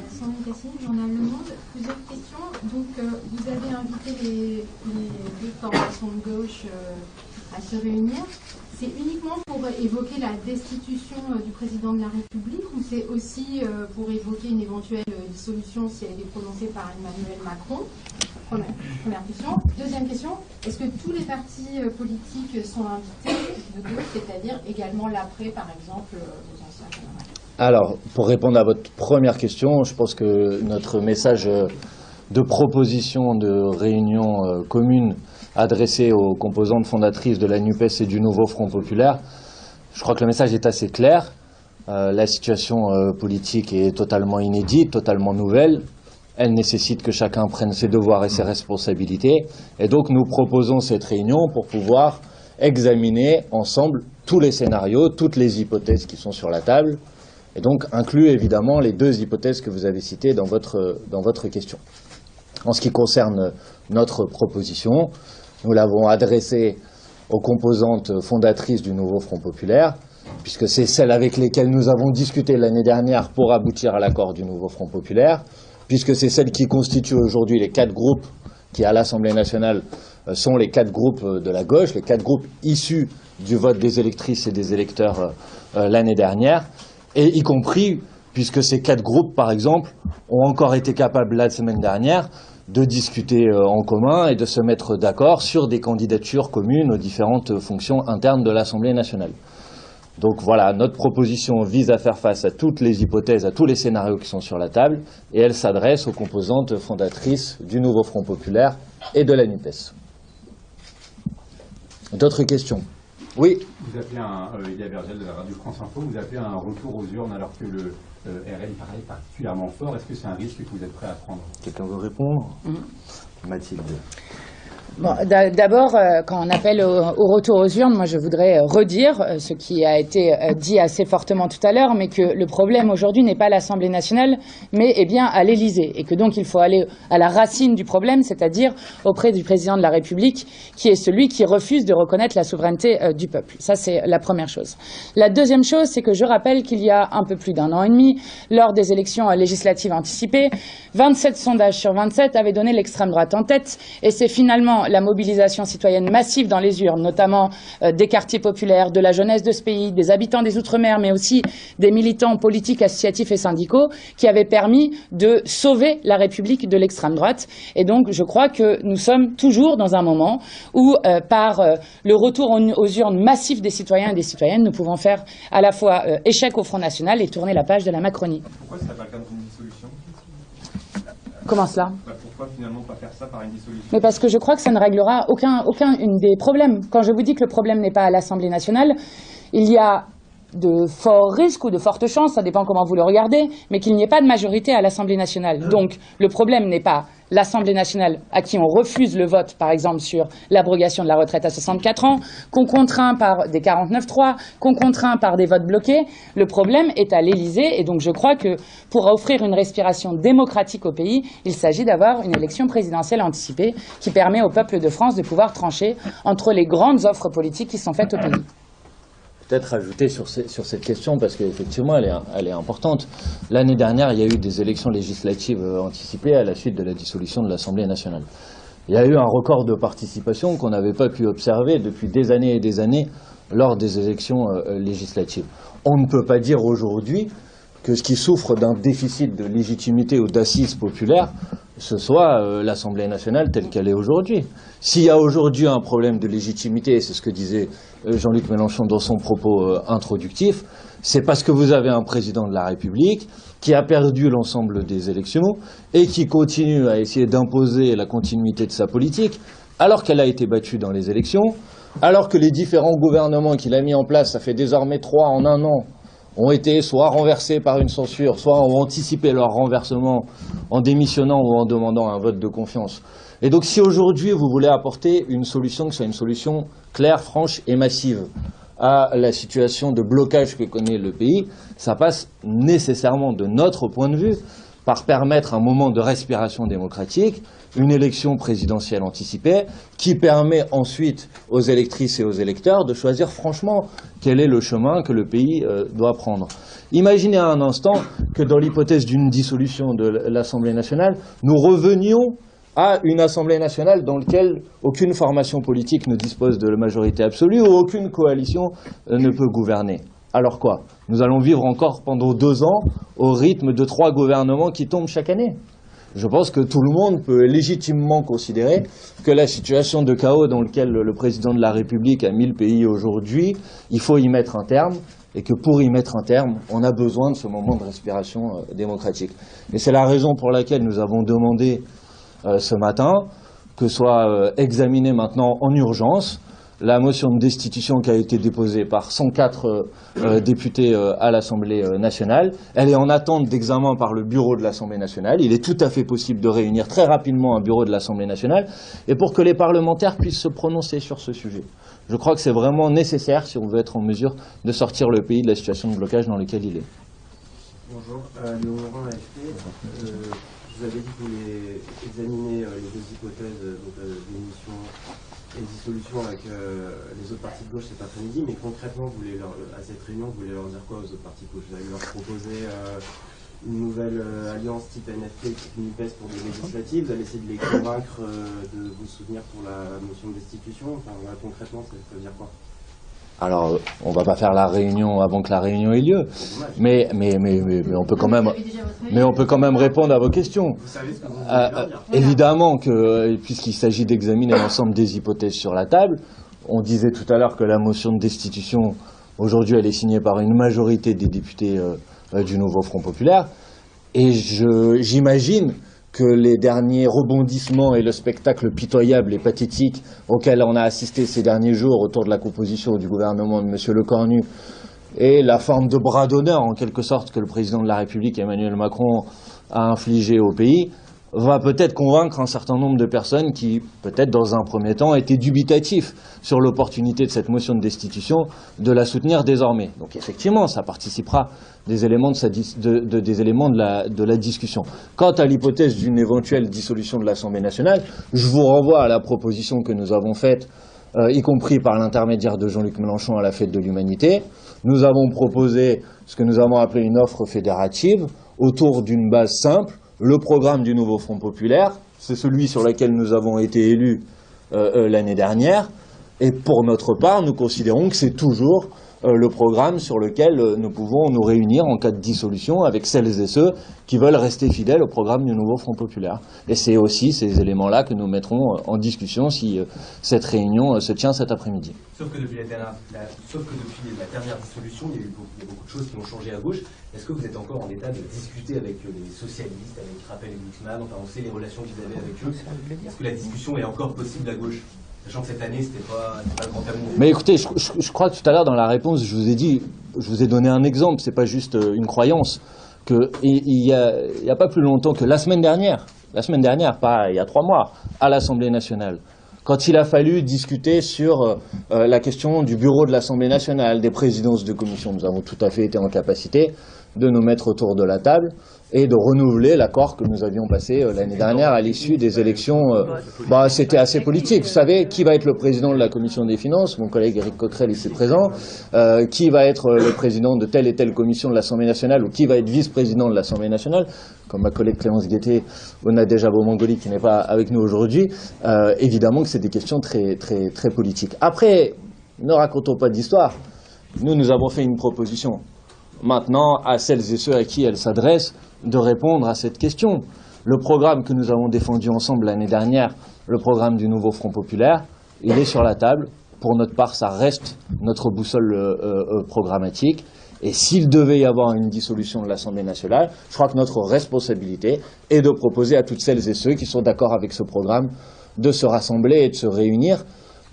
Sandrine Cassini, Journal Le Monde. Plusieurs questions. Donc, vous avez invité les deux formations de gauche à se réunir. C'est uniquement pour évoquer la destitution du président de la République ou c'est aussi pour évoquer une éventuelle dissolution si elle est prononcée par Emmanuel Macron? Première question. Deuxième question, est-ce que tous les partis politiques sont invités de gauche, c'est-à-dire également l'après, par exemple, vos anciens camarades? Alors, pour répondre à votre première question, je pense que notre message de proposition de réunion commune adressé aux composantes fondatrices de la NUPES et du nouveau Front populaire, je crois que le message est assez clair. La situation politique est totalement inédite, totalement nouvelle. Elle nécessite que chacun prenne ses devoirs et ses responsabilités. Et donc nous proposons cette réunion pour pouvoir examiner ensemble tous les scénarios, toutes les hypothèses qui sont sur la table. Et donc inclut évidemment les deux hypothèses que vous avez citées dans votre question. En ce qui concerne notre proposition, nous l'avons adressée aux composantes fondatrices du nouveau Front populaire, puisque c'est celles avec lesquelles nous avons discuté l'année dernière pour aboutir à l'accord du nouveau Front populaire, puisque c'est celles qui constituent aujourd'hui les 4 groupes qui, à l'Assemblée nationale, sont les 4 groupes de la gauche, les 4 groupes issus du vote des électrices et des électeurs l'année dernière, et y compris, puisque ces 4 groupes, par exemple, ont encore été capables la semaine dernière de discuter en commun et de se mettre d'accord sur des candidatures communes aux différentes fonctions internes de l'Assemblée nationale. Donc voilà, notre proposition vise à faire face à toutes les hypothèses, à tous les scénarios qui sont sur la table, et elle s'adresse aux composantes fondatrices du nouveau Front populaire et de la NUPES. D'autres questions? Oui. Vous appelez Elia Bergel de la radio France Info, vous appelez un retour aux urnes alors que le RN paraît particulièrement fort. Est-ce que c'est un risque que vous êtes prêt à prendre? Quelqu'un veut répondre? Mathilde. Bon, d'abord, quand on appelle au retour aux urnes, moi je voudrais redire ce qui a été dit assez fortement tout à l'heure, mais que le problème aujourd'hui n'est pas à l'Assemblée nationale, mais est bien à l'Élysée, et que donc il faut aller à la racine du problème, c'est-à-dire auprès du président de la République, qui est celui qui refuse de reconnaître la souveraineté du peuple. Ça, c'est la première chose. La deuxième chose, c'est que je rappelle qu'il y a un peu plus d'1 an et demi, lors des élections législatives anticipées, 27 sondages sur 27 avaient donné l'extrême droite en tête, et c'est finalement la mobilisation citoyenne massive dans les urnes, notamment des quartiers populaires, de la jeunesse de ce pays, des habitants des Outre-mer, mais aussi des militants politiques, associatifs et syndicaux, qui avaient permis de sauver la République de l'extrême droite. Et donc, je crois que nous sommes toujours dans un moment où, par le retour aux urnes massif des citoyens et des citoyennes, nous pouvons faire à la fois échec au Front National et tourner la page de la Macronie. Pourquoi ça n'a pas le cas dans une dissolution? Comment cela? Pourquoi finalement pas faire ça par une dissolution? Mais parce que je crois que ça ne réglera aucun des problèmes. Quand je vous dis que le problème n'est pas à l'Assemblée nationale, il y a de forts risques ou de fortes chances, ça dépend comment vous le regardez, mais qu'il n'y ait pas de majorité à l'Assemblée nationale. Donc le problème n'est pas l'Assemblée nationale à qui on refuse le vote, par exemple sur l'abrogation de la retraite à 64 ans, qu'on contraint par des 49-3, qu'on contraint par des votes bloqués. Le problème est à l'Élysée, et donc je crois que pour offrir une respiration démocratique au pays, il s'agit d'avoir une élection présidentielle anticipée qui permet au peuple de France de pouvoir trancher entre les grandes offres politiques qui sont faites au pays. Peut-être ajouter sur cette question, parce qu'effectivement elle est importante. L'année dernière, il y a eu des élections législatives anticipées à la suite de la dissolution de l'Assemblée nationale. Il y a eu un record de participation qu'on n'avait pas pu observer depuis des années et des années lors des élections législatives. On ne peut pas dire aujourd'hui que ce qui souffre d'un déficit de légitimité ou d'assises populaires, ce soit l'Assemblée nationale telle qu'elle est aujourd'hui. S'il y a aujourd'hui un problème de légitimité, et c'est ce que disait Jean-Luc Mélenchon dans son propos introductif, c'est parce que vous avez un président de la République qui a perdu l'ensemble des élections et qui continue à essayer d'imposer la continuité de sa politique, alors qu'elle a été battue dans les élections, alors que les différents gouvernements qu'il a mis en place, ça fait désormais 3 en 1 an, ont été soit renversés par une censure, soit ont anticipé leur renversement en démissionnant ou en demandant un vote de confiance. Et donc si aujourd'hui vous voulez apporter une solution, que ce soit une solution claire, franche et massive à la situation de blocage que connaît le pays, ça passe nécessairement, de notre point de vue, par permettre un moment de respiration démocratique, une élection présidentielle anticipée, qui permet ensuite aux électrices et aux électeurs de choisir franchement quel est le chemin que le pays doit prendre. Imaginez un instant que dans l'hypothèse d'une dissolution de l'Assemblée nationale, nous revenions à une Assemblée nationale dans laquelle aucune formation politique ne dispose de la majorité absolue ou aucune coalition ne peut gouverner. Alors quoi? Nous allons vivre encore pendant 2 ans au rythme de 3 gouvernements qui tombent chaque année. Je pense que tout le monde peut légitimement considérer que la situation de chaos dans laquelle le président de la République a mis le pays aujourd'hui, il faut y mettre un terme, et que pour y mettre un terme, on a besoin de ce moment de respiration démocratique. Et c'est la raison pour laquelle nous avons demandé ce matin que soit examinée maintenant en urgence la motion de destitution qui a été déposée par 104 députés à l'Assemblée nationale. Elle est en attente d'examen par le bureau de l'Assemblée nationale. Il est tout à fait possible de réunir très rapidement un bureau de l'Assemblée nationale et pour que les parlementaires puissent se prononcer sur ce sujet. Je crois que c'est vraiment nécessaire si on veut être en mesure de sortir le pays de la situation de blocage dans laquelle il est. Bonjour, Léon Morin, AFP. Vous avez dit que vous voulez examiner les deux hypothèses d'émission et dissolution avec les autres partis de gauche cet après-midi, mais concrètement, à cette réunion, vous voulez leur dire quoi aux autres partis de gauche? Vous allez leur proposer une nouvelle alliance type NFP, type NUPES pour des législatives? Vous allez essayer de les convaincre de vous soutenir pour la motion de destitution? Enfin, concrètement, ça veut dire quoi? Alors, on va pas faire la réunion avant que la réunion ait lieu, mais on peut quand même, répondre à vos questions. Vous savez ce que vous voulez leur dire. Évidemment que, puisqu'il s'agit d'examiner l'ensemble des hypothèses sur la table, on disait tout à l'heure que la motion de destitution, aujourd'hui, elle est signée par une majorité des députés du nouveau Front Populaire, et j'imagine que les derniers rebondissements et le spectacle pitoyable et pathétique auquel on a assisté ces derniers jours autour de la composition du gouvernement de M. Lecornu et la forme de bras d'honneur, en quelque sorte, que le président de la République, Emmanuel Macron, a infligé au pays, va peut-être convaincre un certain nombre de personnes qui, peut-être dans un premier temps, étaient dubitatifs sur l'opportunité de cette motion de destitution, de la soutenir désormais. Donc effectivement, ça participera des éléments de la discussion. Quant à l'hypothèse d'une éventuelle dissolution de l'Assemblée nationale, je vous renvoie à la proposition que nous avons faite, y compris par l'intermédiaire de Jean-Luc Mélenchon à la Fête de l'Humanité. Nous avons proposé ce que nous avons appelé une offre fédérative autour d'une base simple. Le programme du nouveau Front Populaire, c'est celui sur lequel nous avons été élus l'année dernière. Et pour notre part, nous considérons que c'est toujours le programme sur lequel nous pouvons nous réunir en cas de dissolution avec celles et ceux qui veulent rester fidèles au programme du nouveau Front Populaire. Et c'est aussi ces éléments-là que nous mettrons en discussion si cette réunion se tient cet après-midi. Sauf que depuis la dernière dissolution, il y a beaucoup de choses qui ont changé à gauche. Est-ce que vous êtes encore en état de discuter avec les socialistes, avec Rappel et Glucksmann? Enfin, on sait les relations qu'ils avaient avec eux. Est-ce que la discussion est encore possible à gauche? Sachant que cette année, c'était pas le grand amour. Mais écoutez, je crois que tout à l'heure dans la réponse, je vous ai donné un exemple, c'est pas juste une croyance. Il y a pas plus longtemps que la semaine dernière, pas il y a 3 mois, à l'Assemblée nationale, quand il a fallu discuter sur la question du bureau de l'Assemblée nationale, des présidences de commission, nous avons tout à fait été en capacité de nous mettre autour de la table et de renouveler l'accord que nous avions passé l'année dernière à l'issue des élections. C'était assez politique. Vous savez, qui va être le président de la commission des finances? Mon collègue Éric Coquerel ici présent. Qui va être le président de telle et telle commission de l'Assemblée nationale, ou qui va être vice-président de l'Assemblée nationale, comme ma collègue Clémence Guettet ou Nadège Abo-Mangoli qui n'est pas avec nous aujourd'hui. Évidemment que c'est des questions très, très, très politiques. Après, ne racontons pas d'histoire. Nous avons fait une proposition. Maintenant, à celles et ceux à qui elle s'adresse, de répondre à cette question. Le programme que nous avons défendu ensemble l'année dernière, le programme du nouveau Front Populaire, il est sur la table. Pour notre part, ça reste notre boussole programmatique. Et s'il devait y avoir une dissolution de l'Assemblée nationale, je crois que notre responsabilité est de proposer à toutes celles et ceux qui sont d'accord avec ce programme de se rassembler et de se réunir.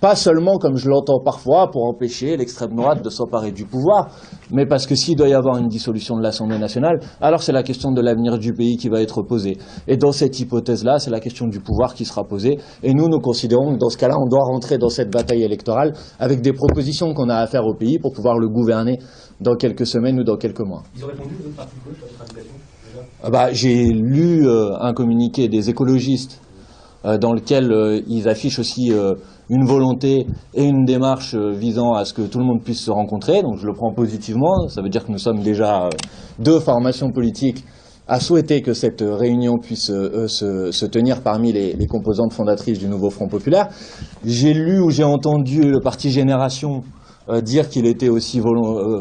Pas seulement, comme je l'entends parfois, pour empêcher l'extrême droite de s'emparer du pouvoir, mais parce que s'il doit y avoir une dissolution de l'Assemblée nationale, alors c'est la question de l'avenir du pays qui va être posée. Et dans cette hypothèse-là, c'est la question du pouvoir qui sera posée. Et nous considérons que dans ce cas-là, on doit rentrer dans cette bataille électorale avec des propositions qu'on a à faire au pays pour pouvoir le gouverner dans quelques semaines ou dans quelques mois. Ils ont répondu aux autres partis de gauche à votre invitation déjà? J'ai lu un communiqué des écologistes dans lequel ils affichent aussi une volonté et une démarche visant à ce que tout le monde puisse se rencontrer. Donc je le prends positivement. Ça veut dire que nous sommes déjà 2 formations politiques à souhaiter que cette réunion puisse se tenir parmi les composantes fondatrices du nouveau Front Populaire. J'ai lu ou j'ai entendu le parti Génération dire qu'il était aussi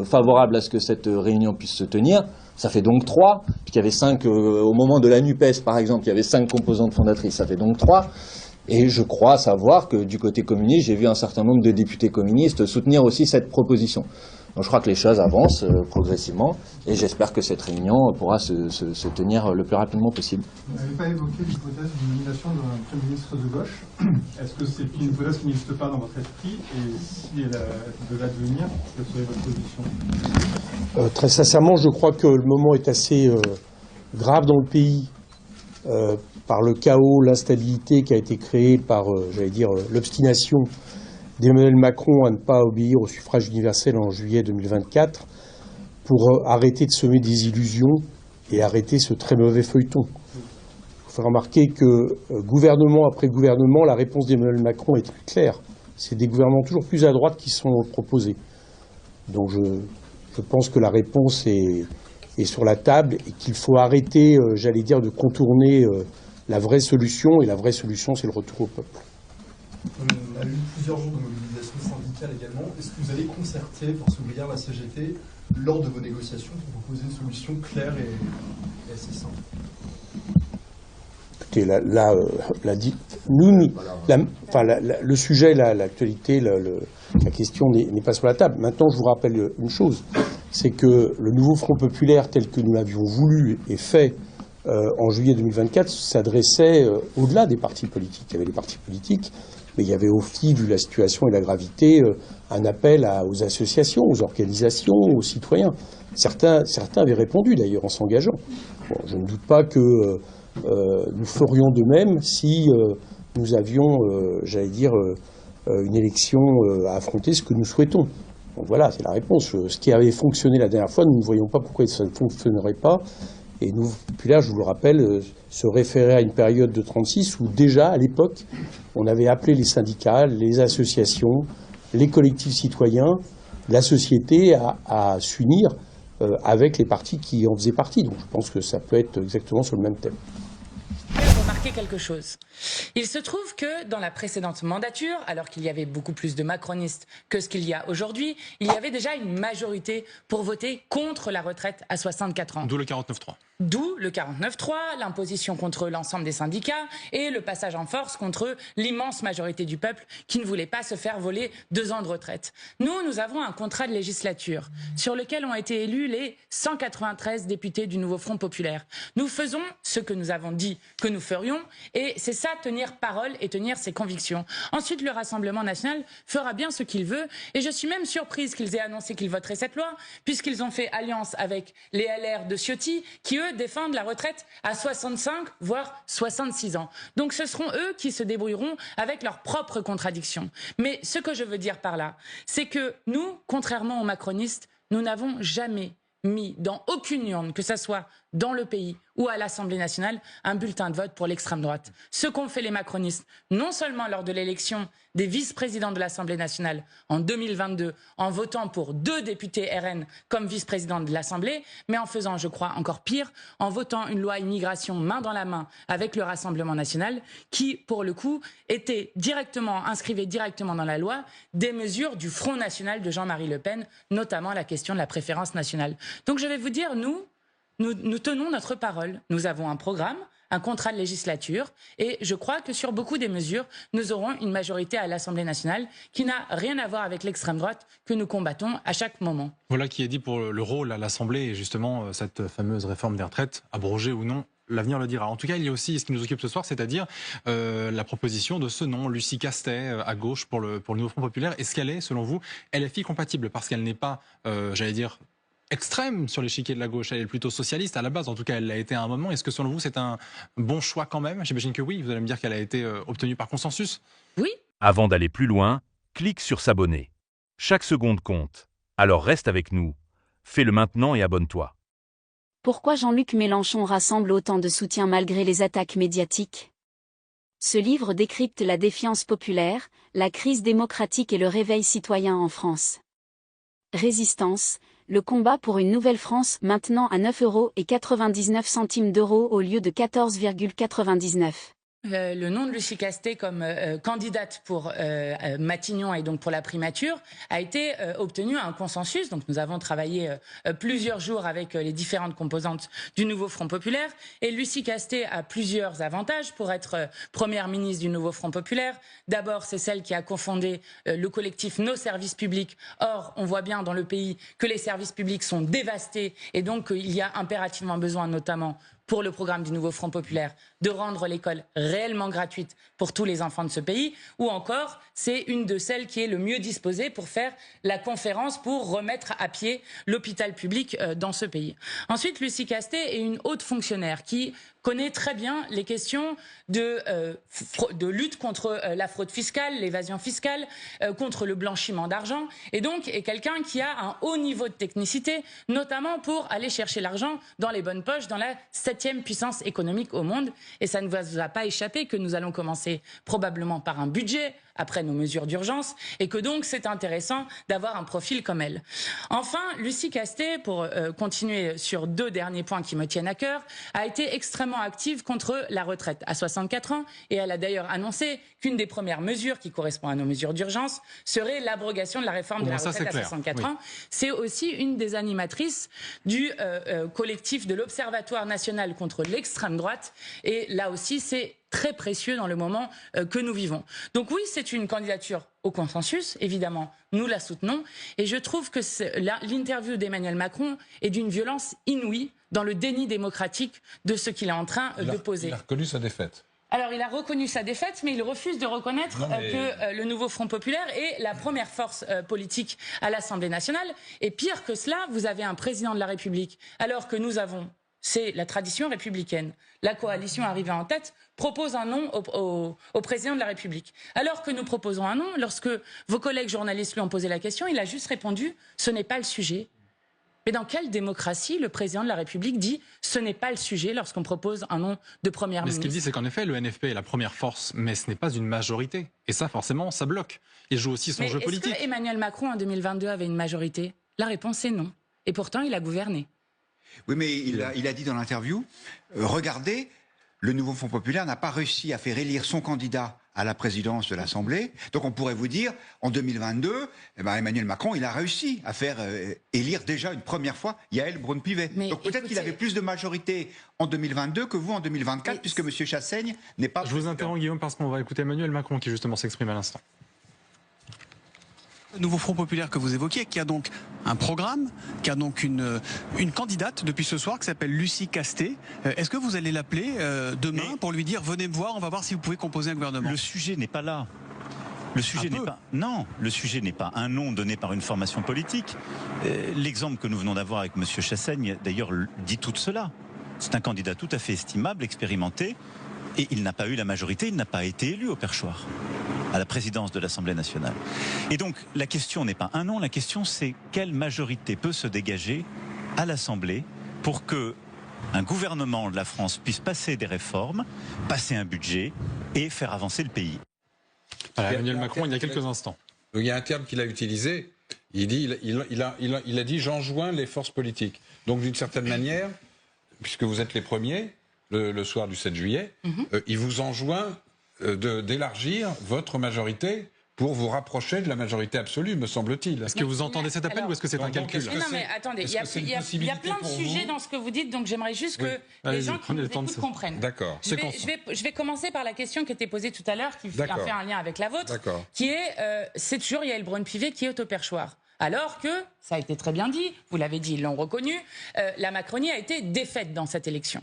favorable à ce que cette réunion puisse se tenir. Ça fait donc 3, puisqu'il y avait 5, au moment de la NUPES par exemple, il y avait 5 composantes fondatrices, ça fait donc 3. Et je crois savoir que du côté communiste, j'ai vu un certain nombre de députés communistes soutenir aussi cette proposition. Donc je crois que les choses avancent progressivement et j'espère que cette réunion pourra se tenir le plus rapidement possible. Vous n'avez pas évoqué l'hypothèse d'une nomination d'un Premier ministre de gauche. Est-ce que c'est une hypothèse qui n'existe pas dans votre esprit? Et si elle devait advenir, quelle serait votre position? Très sincèrement, je crois que le moment est assez grave dans le pays par le chaos, l'instabilité qui a été créée par, l'obstination d'Emmanuel Macron à ne pas obéir au suffrage universel en juillet 2024, pour arrêter de semer des illusions et arrêter ce très mauvais feuilleton. Il faut faire remarquer que gouvernement après gouvernement, la réponse d'Emmanuel Macron est très claire. C'est des gouvernements toujours plus à droite qui sont proposés. Donc je pense que la réponse est sur la table et qu'il faut arrêter, j'allais dire, de contourner la vraie solution. Et la vraie solution, c'est le retour au peuple. On a eu plusieurs jours de mobilisation syndicale également. Est-ce que vous allez concerter Force ouvrière, la CGT, lors de vos négociations pour proposer une solution claire et assez simple? Écoutez, le sujet, l'actualité, la question n'est pas sur la table. Maintenant, je vous rappelle une chose, c'est que le nouveau Front populaire tel que nous l'avions voulu et fait en juillet 2024 s'adressait au-delà des partis politiques. Il y avait les partis politiques, mais il y avait aussi, vu la situation et la gravité, un appel aux associations, aux organisations, aux citoyens. Certains avaient répondu d'ailleurs en s'engageant. Bon, je ne doute pas que nous ferions de même si nous avions, j'allais dire, une élection à affronter, ce que nous souhaitons. Donc voilà, c'est la réponse. Ce qui avait fonctionné la dernière fois, nous ne voyons pas pourquoi ça ne fonctionnerait pas. Et nous, populaires, je vous le rappelle, se référait à une période de 36 où déjà, à l'époque, on avait appelé les syndicats, les associations, les collectifs citoyens, la société à s'unir avec les partis qui en faisaient partie. Donc je pense que ça peut être exactement sur le même thème. Remarquer quelque chose. Il se trouve que dans la précédente mandature, alors qu'il y avait beaucoup plus de macronistes que ce qu'il y a aujourd'hui, il y avait déjà une majorité pour voter contre la retraite à 64 ans. D'où le 49.3. D'où le 49.3, l'imposition contre l'ensemble des syndicats et le passage en force contre l'immense majorité du peuple qui ne voulait pas se faire voler 2 ans de retraite. Nous avons un contrat de législature sur lequel ont été élus les 193 députés du nouveau Front populaire. Nous faisons ce que nous avons dit que nous ferions et c'est ça, tenir parole et tenir ses convictions. Ensuite, le Rassemblement national fera bien ce qu'il veut et je suis même surprise qu'ils aient annoncé qu'ils voteraient cette loi puisqu'ils ont fait alliance avec les LR de Ciotti qui, eux, défendent la retraite à 65, voire 66 ans. Donc ce seront eux qui se débrouilleront avec leurs propres contradictions. Mais ce que je veux dire par là, c'est que nous, contrairement aux macronistes, nous n'avons jamais mis dans aucune urne, que ce soit dans le pays ou à l'Assemblée nationale, un bulletin de vote pour l'extrême droite. Ce qu'ont fait les macronistes, non seulement lors de l'élection des vice-présidents de l'Assemblée nationale en 2022, en votant pour 2 députés RN comme vice-présidents de l'Assemblée, mais en faisant, je crois, encore pire, en votant une loi immigration main dans la main avec le Rassemblement national, qui, pour le coup, inscrivait directement dans la loi des mesures du Front national de Jean-Marie Le Pen, notamment la question de la préférence nationale. Donc je vais vous dire, nous tenons notre parole. Nous avons un programme, un contrat de législature et je crois que sur beaucoup des mesures, nous aurons une majorité à l'Assemblée nationale qui n'a rien à voir avec l'extrême droite que nous combattons à chaque moment. Voilà qui est dit pour le rôle à l'Assemblée et justement cette fameuse réforme des retraites, abrogée ou non. L'avenir le dira. En tout cas, il y a aussi ce qui nous occupe ce soir, c'est-à-dire la proposition de ce nom, Lucie Castet, à gauche pour le nouveau Front populaire. Est-ce qu'elle est, selon vous, LFI compatible? Parce qu'elle n'est pas, j'allais dire, extrême sur l'échiquier de la gauche, elle est plutôt socialiste à la base, en tout cas elle l'a été à un moment. Est-ce que selon vous c'est un bon choix quand même? J'imagine que oui, vous allez me dire qu'elle a été obtenue par consensus. Oui. Avant d'aller plus loin, clique sur s'abonner. Chaque seconde compte. Alors reste avec nous. Fais-le maintenant et abonne-toi. Pourquoi Jean-Luc Mélenchon rassemble autant de soutien malgré les attaques médiatiques? Ce livre décrypte la défiance populaire, la crise démocratique et le réveil citoyen en France. Résistance, le combat pour une nouvelle France maintenant à 9,99 € au lieu de 14,99 €. Le nom de Lucie Castet comme candidate pour Matignon et donc pour la primature a été obtenu à un consensus. Donc nous avons travaillé plusieurs jours avec les différentes composantes du nouveau Front populaire. Et Lucie Castet a plusieurs avantages pour être première ministre du nouveau Front populaire. D'abord, c'est celle qui a cofondé le collectif Nos services publics. Or, on voit bien dans le pays que les services publics sont dévastés et donc il y a impérativement besoin, notamment pour le programme du nouveau Front populaire, de rendre l'école réellement gratuite pour tous les enfants de ce pays, ou encore, c'est une de celles qui est le mieux disposée pour faire la conférence pour remettre à pied l'hôpital public dans ce pays. Ensuite, Lucie Castet est une haute fonctionnaire qui, connaît très bien les questions de lutte contre la fraude fiscale, l'évasion fiscale, contre le blanchiment d'argent, et donc est quelqu'un qui a un haut niveau de technicité, notamment pour aller chercher l'argent dans les bonnes poches, dans la 7e puissance économique au monde. Et ça ne vous a pas échappé que nous allons commencer probablement par un budget, après nos mesures d'urgence, et que donc c'est intéressant d'avoir un profil comme elle. Enfin, Lucie Castet, pour continuer sur 2 derniers points qui me tiennent à cœur, a été extrêmement active contre la retraite à 64 ans, et elle a d'ailleurs annoncé qu'une des premières mesures qui correspond à nos mesures d'urgence serait l'abrogation de la réforme de la retraite à 64 ans. C'est aussi une des animatrices du collectif de l'Observatoire national contre l'extrême droite, et là aussi c'est très précieux dans le moment que nous vivons. Donc oui, c'est une candidature au consensus, évidemment, nous la soutenons, et je trouve que l'interview d'Emmanuel Macron est d'une violence inouïe dans le déni démocratique de ce qu'il est en train de poser. Il a reconnu sa défaite. Alors, il a reconnu sa défaite, mais il refuse de reconnaître que le nouveau Front populaire est la première force politique à l'Assemblée nationale. Et pire que cela, vous avez un président de la République, alors que nous avons... C'est la tradition républicaine. La coalition arrivée en tête propose un nom au président de la République. Alors que nous proposons un nom, lorsque vos collègues journalistes lui ont posé la question, il a juste répondu « ce n'est pas le sujet ». Mais dans quelle démocratie le président de la République dit « ce n'est pas le sujet » lorsqu'on propose un nom de première ministre? Mais ce qu'il dit, c'est qu'en effet, le NFP est la première force, mais ce n'est pas une majorité. Et ça, forcément, ça bloque. Il joue aussi son jeu politique. Est-ce que Emmanuel Macron, en 2022, avait une majorité? La réponse est non. Et pourtant, il a gouverné. Oui, mais il a dit dans l'interview, regardez, le nouveau Front populaire n'a pas réussi à faire élire son candidat à la présidence de l'Assemblée. Donc on pourrait vous dire, en 2022, Emmanuel Macron, il a réussi à faire élire déjà une première fois Yaël Braun-Pivet. Donc peut-être qu'il avait plus de majorité en 2022 que vous en 2024, puisque M. Chassaigne n'est pas... Je vous interromps, Guillaume, parce qu'on va écouter Emmanuel Macron qui justement s'exprime à l'instant. Le nouveau Front populaire que vous évoquiez, qui a donc un programme, qui a donc une candidate depuis ce soir qui s'appelle Lucie Castet. Est-ce que vous allez l'appeler demain pour lui dire venez me voir, on va voir si vous pouvez composer un gouvernement? Le sujet n'est pas là. Le sujet n'est pas... Non, le sujet n'est pas un nom donné par une formation politique. L'exemple que nous venons d'avoir avec M. Chassaigne, d'ailleurs, dit tout cela. C'est un candidat tout à fait estimable, expérimenté, et il n'a pas eu la majorité, il n'a pas été élu au perchoir, à la présidence de l'Assemblée nationale. Et donc, la question n'est pas un nom, la question c'est quelle majorité peut se dégager à l'Assemblée pour que un gouvernement de la France puisse passer des réformes, passer un budget et faire avancer le pays. Voilà, Emmanuel Macron, il y a quelques instants. Il y a un terme qu'il a utilisé, il a dit « j'enjoins les forces politiques ». Donc d'une certaine manière, puisque vous êtes les premiers, le soir du 7 juillet, il vous enjoint d'élargir votre majorité pour vous rapprocher de la majorité absolue, me semble-t-il. Est-ce que vous entendez cet appel ou est-ce que c'est un calcul? Non, mais attendez, il y a plein de sujets dans ce que vous dites, donc j'aimerais juste que les gens qui nous écoutent comprennent. D'accord. Je vais commencer par la question qui était posée tout à l'heure, qui a fait un lien avec la vôtre, qui est, c'est toujours Yaël Braun-Pivet qui est au perchoir. Alors que, ça a été très bien dit, vous l'avez dit, ils l'ont reconnu, la Macronie a été défaite dans cette élection.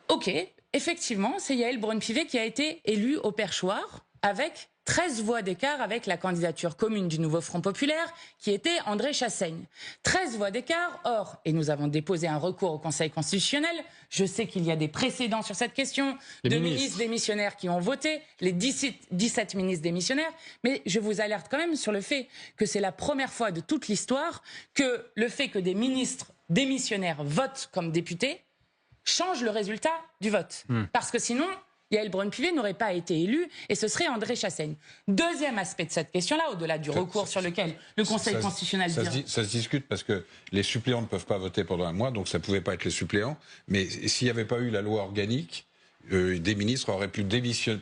Ok, effectivement, c'est Yaël Braun-Pivet qui a été élue au perchoir avec 13 voix d'écart avec la candidature commune du nouveau Front populaire qui était André Chassaigne. 13 voix d'écart, or, et nous avons déposé un recours au Conseil constitutionnel, je sais qu'il y a des précédents sur cette question, de ministres démissionnaires qui ont voté, les 17 ministres démissionnaires, mais je vous alerte quand même sur le fait que c'est la première fois de toute l'histoire que le fait que des ministres démissionnaires votent comme députés change le résultat du vote. Parce que sinon, Yaël Braun-Pivet n'aurait pas été élue et ce serait André Chassaigne. Deuxième aspect de cette question-là, au-delà du recours sur lequel le Conseil constitutionnel... Ça se discute parce que les suppléants ne peuvent pas voter pendant un mois, donc ça ne pouvait pas être les suppléants. Mais s'il n'y avait pas eu la loi organique, des ministres auraient pu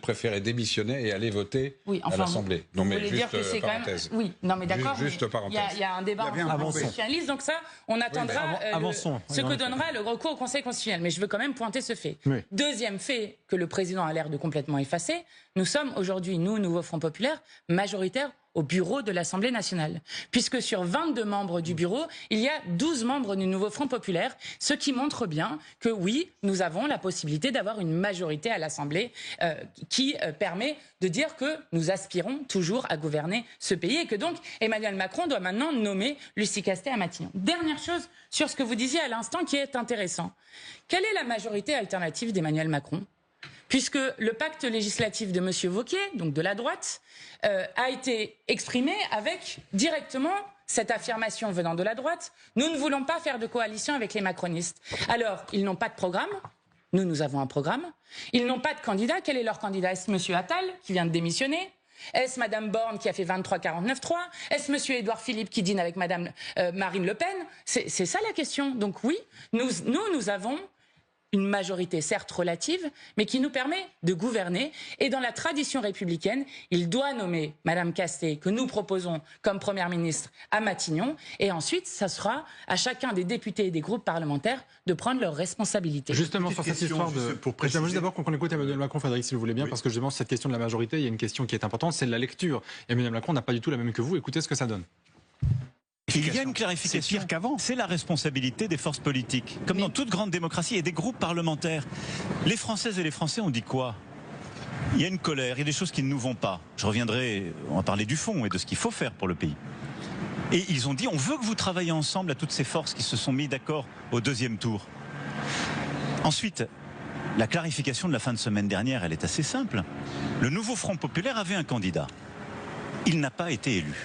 préférer démissionner et aller voter à l'Assemblée. Non, mais juste parenthèse. Oui, non, mais d'accord. Juste parenthèse. Il y a un débat constitutionnaliste, donc ça, on attendra ce que donnera le recours au Conseil constitutionnel. Mais je veux quand même pointer ce fait. Deuxième fait que le président a l'air de complètement effacer, nous sommes aujourd'hui, nous, Nouveau Front populaire, majoritaires au bureau de l'Assemblée nationale. Puisque sur 22 membres du bureau, il y a 12 membres du Nouveau Front populaire, ce qui montre bien que oui, nous avons la possibilité d'avoir une majorité à l'Assemblée qui permet de dire que nous aspirons toujours à gouverner ce pays et que donc Emmanuel Macron doit maintenant nommer Lucie Castet à Matignon. Dernière chose sur ce que vous disiez à l'instant qui est intéressant. Quelle est la majorité alternative d'Emmanuel Macron ? Puisque le pacte législatif de M. Wauquiez, donc de la droite, a été exprimé avec directement cette affirmation venant de la droite. Nous ne voulons pas faire de coalition avec les macronistes. Alors, ils n'ont pas de programme. Nous avons un programme. Ils n'ont pas de candidat. Quel est leur candidat? Est-ce M. Attal, qui vient de démissionner? Est-ce Mme Borne, qui a fait 23-49-3? Est-ce M. Édouard Philippe, qui dîne avec Mme Marine Le Pen? C'est ça la question. Donc oui, nous avons une majorité certes relative, mais qui nous permet de gouverner. Et dans la tradition républicaine, il doit nommer Mme Castet, que nous proposons comme Première ministre, à Matignon. Et ensuite, ça sera à chacun des députés et des groupes parlementaires de prendre leurs responsabilités. Justement, sur cette histoire de... J'aimerais juste d'abord qu'on écoute Emmanuel Macron, Frédéric, si vous voulez bien, parce que justement, cette question de la majorité, il y a une question qui est importante, c'est la lecture. Emmanuel Macron n'a pas du tout la même que vous. Écoutez ce que ça donne. Il y a une clarification. C'est pire qu'avant. C'est la responsabilité des forces politiques. Comme dans toute grande démocratie et des groupes parlementaires. Les Françaises et les Français ont dit quoi? Il y a une colère, il y a des choses qui ne nous vont pas. Je reviendrai, on va parler du fond et de ce qu'il faut faire pour le pays. Et ils ont dit, on veut que vous travaillez ensemble à toutes ces forces qui se sont mis d'accord au deuxième tour. Ensuite, la clarification de la fin de semaine dernière, elle est assez simple. Le Nouveau Front populaire avait un candidat. Il n'a pas été élu.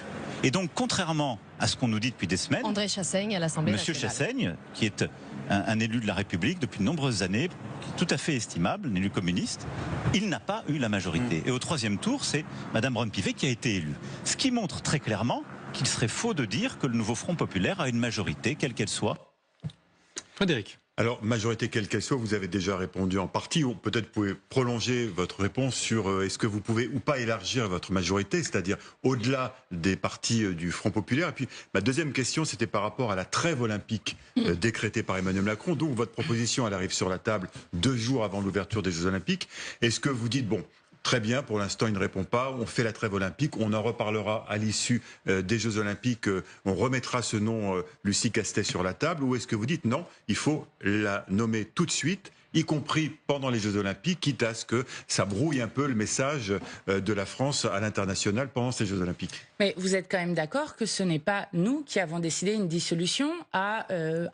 Et donc, contrairement à ce qu'on nous dit depuis des semaines, André Chassaigne à l'Assemblée nationale. Monsieur Chassaigne, qui est un élu de la République depuis de nombreuses années, tout à fait estimable, un élu communiste, il n'a pas eu la majorité. Et au troisième tour, c'est Mme Braun-Pivet qui a été élue. Ce qui montre très clairement qu'il serait faux de dire que le Nouveau Front populaire a une majorité, quelle qu'elle soit. Frédéric. Alors, majorité quelle qu'elle soit, vous avez déjà répondu en partie, ou peut-être vous pouvez prolonger votre réponse sur est-ce que vous pouvez ou pas élargir votre majorité, c'est-à-dire au-delà des partis du Front populaire. Et puis, ma deuxième question, c'était par rapport à la trêve olympique décrétée par Emmanuel Macron. Donc, votre proposition, elle arrive sur la table 2 jours avant l'ouverture des Jeux Olympiques. Est-ce que vous dites, bon, très bien, pour l'instant, il ne répond pas. On fait la trêve olympique. On en reparlera à l'issue des Jeux Olympiques. On remettra ce nom Lucie Castet sur la table. Ou est-ce que vous dites non, il faut la nommer tout de suite, y compris pendant les Jeux Olympiques, quitte à ce que ça brouille un peu le message de la France à l'international pendant ces Jeux Olympiques? Mais vous êtes quand même d'accord que ce n'est pas nous qui avons décidé une dissolution à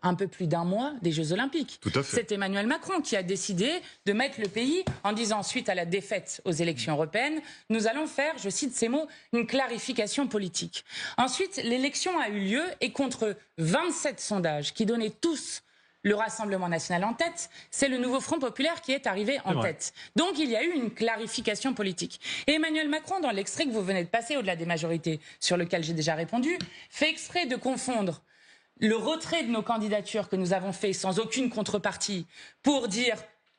un peu plus d'1 mois des Jeux Olympiques. Tout à fait. C'est Emmanuel Macron qui a décidé de mettre le pays en disant suite à la défaite aux élections européennes, nous allons faire, je cite ces mots, une clarification politique. Ensuite, l'élection a eu lieu et contre 27 sondages qui donnaient tous le Rassemblement national en tête, c'est le Nouveau Front populaire qui est arrivé en tête. Donc il y a eu une clarification politique. Et Emmanuel Macron, dans l'extrait que vous venez de passer au-delà des majorités, sur lequel j'ai déjà répondu, fait exprès de confondre le retrait de nos candidatures que nous avons fait sans aucune contrepartie pour dire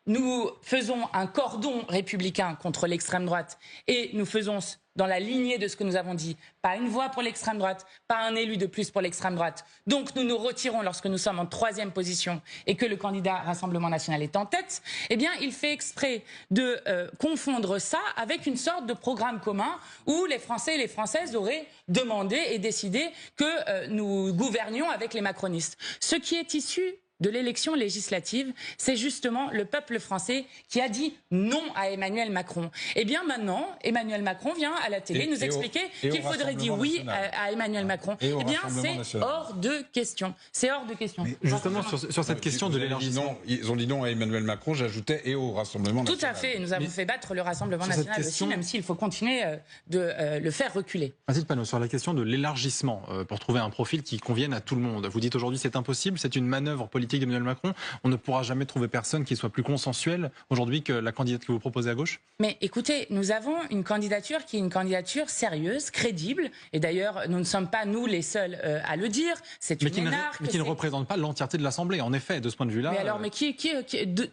nous faisons un cordon républicain contre l'extrême droite et nous faisons dans la lignée de ce que nous avons dit, pas une voix pour l'extrême droite, pas un élu de plus pour l'extrême droite. Donc nous nous retirons lorsque nous sommes en 3e position et que le candidat Rassemblement national est en tête. Eh bien, il fait exprès de confondre ça avec une sorte de programme commun où les Français et les Françaises auraient demandé et décidé que nous gouvernions avec les macronistes. Ce qui est issu de l'élection législative, c'est justement le peuple français qui a dit non à Emmanuel Macron. Et bien maintenant, Emmanuel Macron vient à la télé nous expliquer qu'il faudrait dire oui à Emmanuel Macron. Eh bien, c'est hors de question. C'est hors de question. Mais justement, sur cette question de l'élargissement... Ils ont dit non à Emmanuel Macron, j'ajoutais et au Rassemblement national. Tout à fait. Nous avons fait battre le Rassemblement national aussi, même s'il faut continuer de le faire reculer. Mathilde Panot, sur la question de l'élargissement, pour trouver un profil qui convienne à tout le monde. Vous dites aujourd'hui c'est impossible, c'est une manœuvre politique d'Emmanuel Macron, on ne pourra jamais trouver personne qui soit plus consensuel aujourd'hui que la candidate que vous proposez à gauche? Mais écoutez, nous avons une candidature qui est une candidature sérieuse, crédible, et d'ailleurs nous ne sommes pas nous les seuls à le dire, c'est une énarque. Mais qui ne représente pas l'entièreté de l'Assemblée, en effet, de ce point de vue-là. Mais alors, mais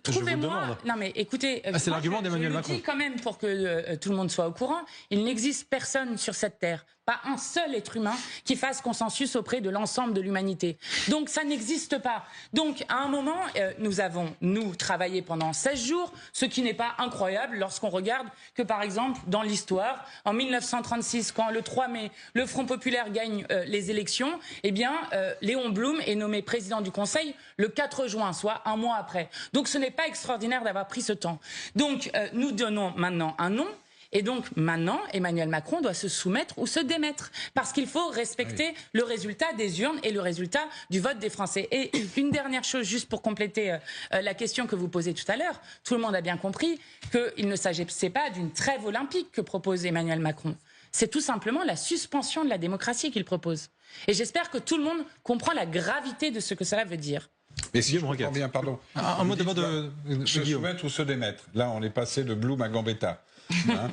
trouvez-moi... Non mais écoutez, c'est l'argument d'Emmanuel Macron. Je le dis quand même pour que tout le monde soit au courant, il n'existe personne sur cette terre, pas un seul être humain qui fasse consensus auprès de l'ensemble de l'humanité. Donc ça n'existe pas. Donc à un moment, nous avons, travaillé pendant 16 jours, ce qui n'est pas incroyable lorsqu'on regarde que par exemple dans l'histoire, en 1936, quand le 3 mai, le Front populaire gagne les élections, eh bien Léon Blum est nommé président du Conseil le 4 juin, soit un mois après. Donc ce n'est pas extraordinaire d'avoir pris ce temps. Donc nous donnons maintenant un nom. Et donc maintenant, Emmanuel Macron doit se soumettre ou se démettre parce qu'il faut respecter le résultat des urnes et le résultat du vote des Français. Et une dernière chose, juste pour compléter la question que vous posez tout à l'heure, tout le monde a bien compris qu'il ne s'agissait pas d'une trêve olympique que propose Emmanuel Macron. C'est tout simplement la suspension de la démocratie qu'il propose. Et j'espère que tout le monde comprend la gravité de ce que cela veut dire. Mais si je comprends bien, pardon. Un mot d'abord de se soumettre ou se démettre. Là, on est passé de Blum à Gambetta. Hein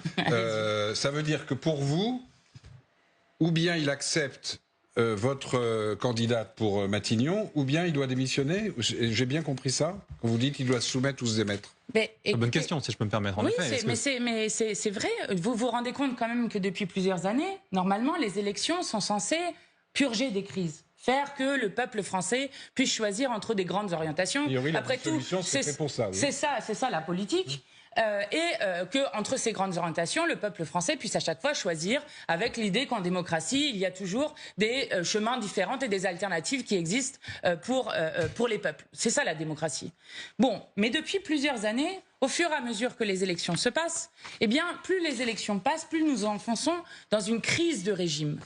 ça veut dire que pour vous, ou bien il accepte votre candidate pour Matignon, ou bien il doit démissionner. J'ai bien compris ça, quand vous dites qu'il doit se soumettre ou se démettre. Mais, écoutez, bonne question, si je peux me permettre. En oui, effet, mais c'est vrai. Vous vous rendez compte quand même que depuis plusieurs années, normalement, les élections sont censées purger des crises. Faire que le peuple français puisse choisir entre des grandes orientations. Après tout, c'est ça la politique. Que entre ces grandes orientations, le peuple français puisse à chaque fois choisir, avec l'idée qu'en démocratie, il y a toujours des chemins différents et des alternatives qui existent pour les peuples. C'est ça la démocratie. Bon, mais depuis plusieurs années, au fur et à mesure que les élections se passent, eh bien, plus les élections passent, plus nous enfonçons dans une crise de régime.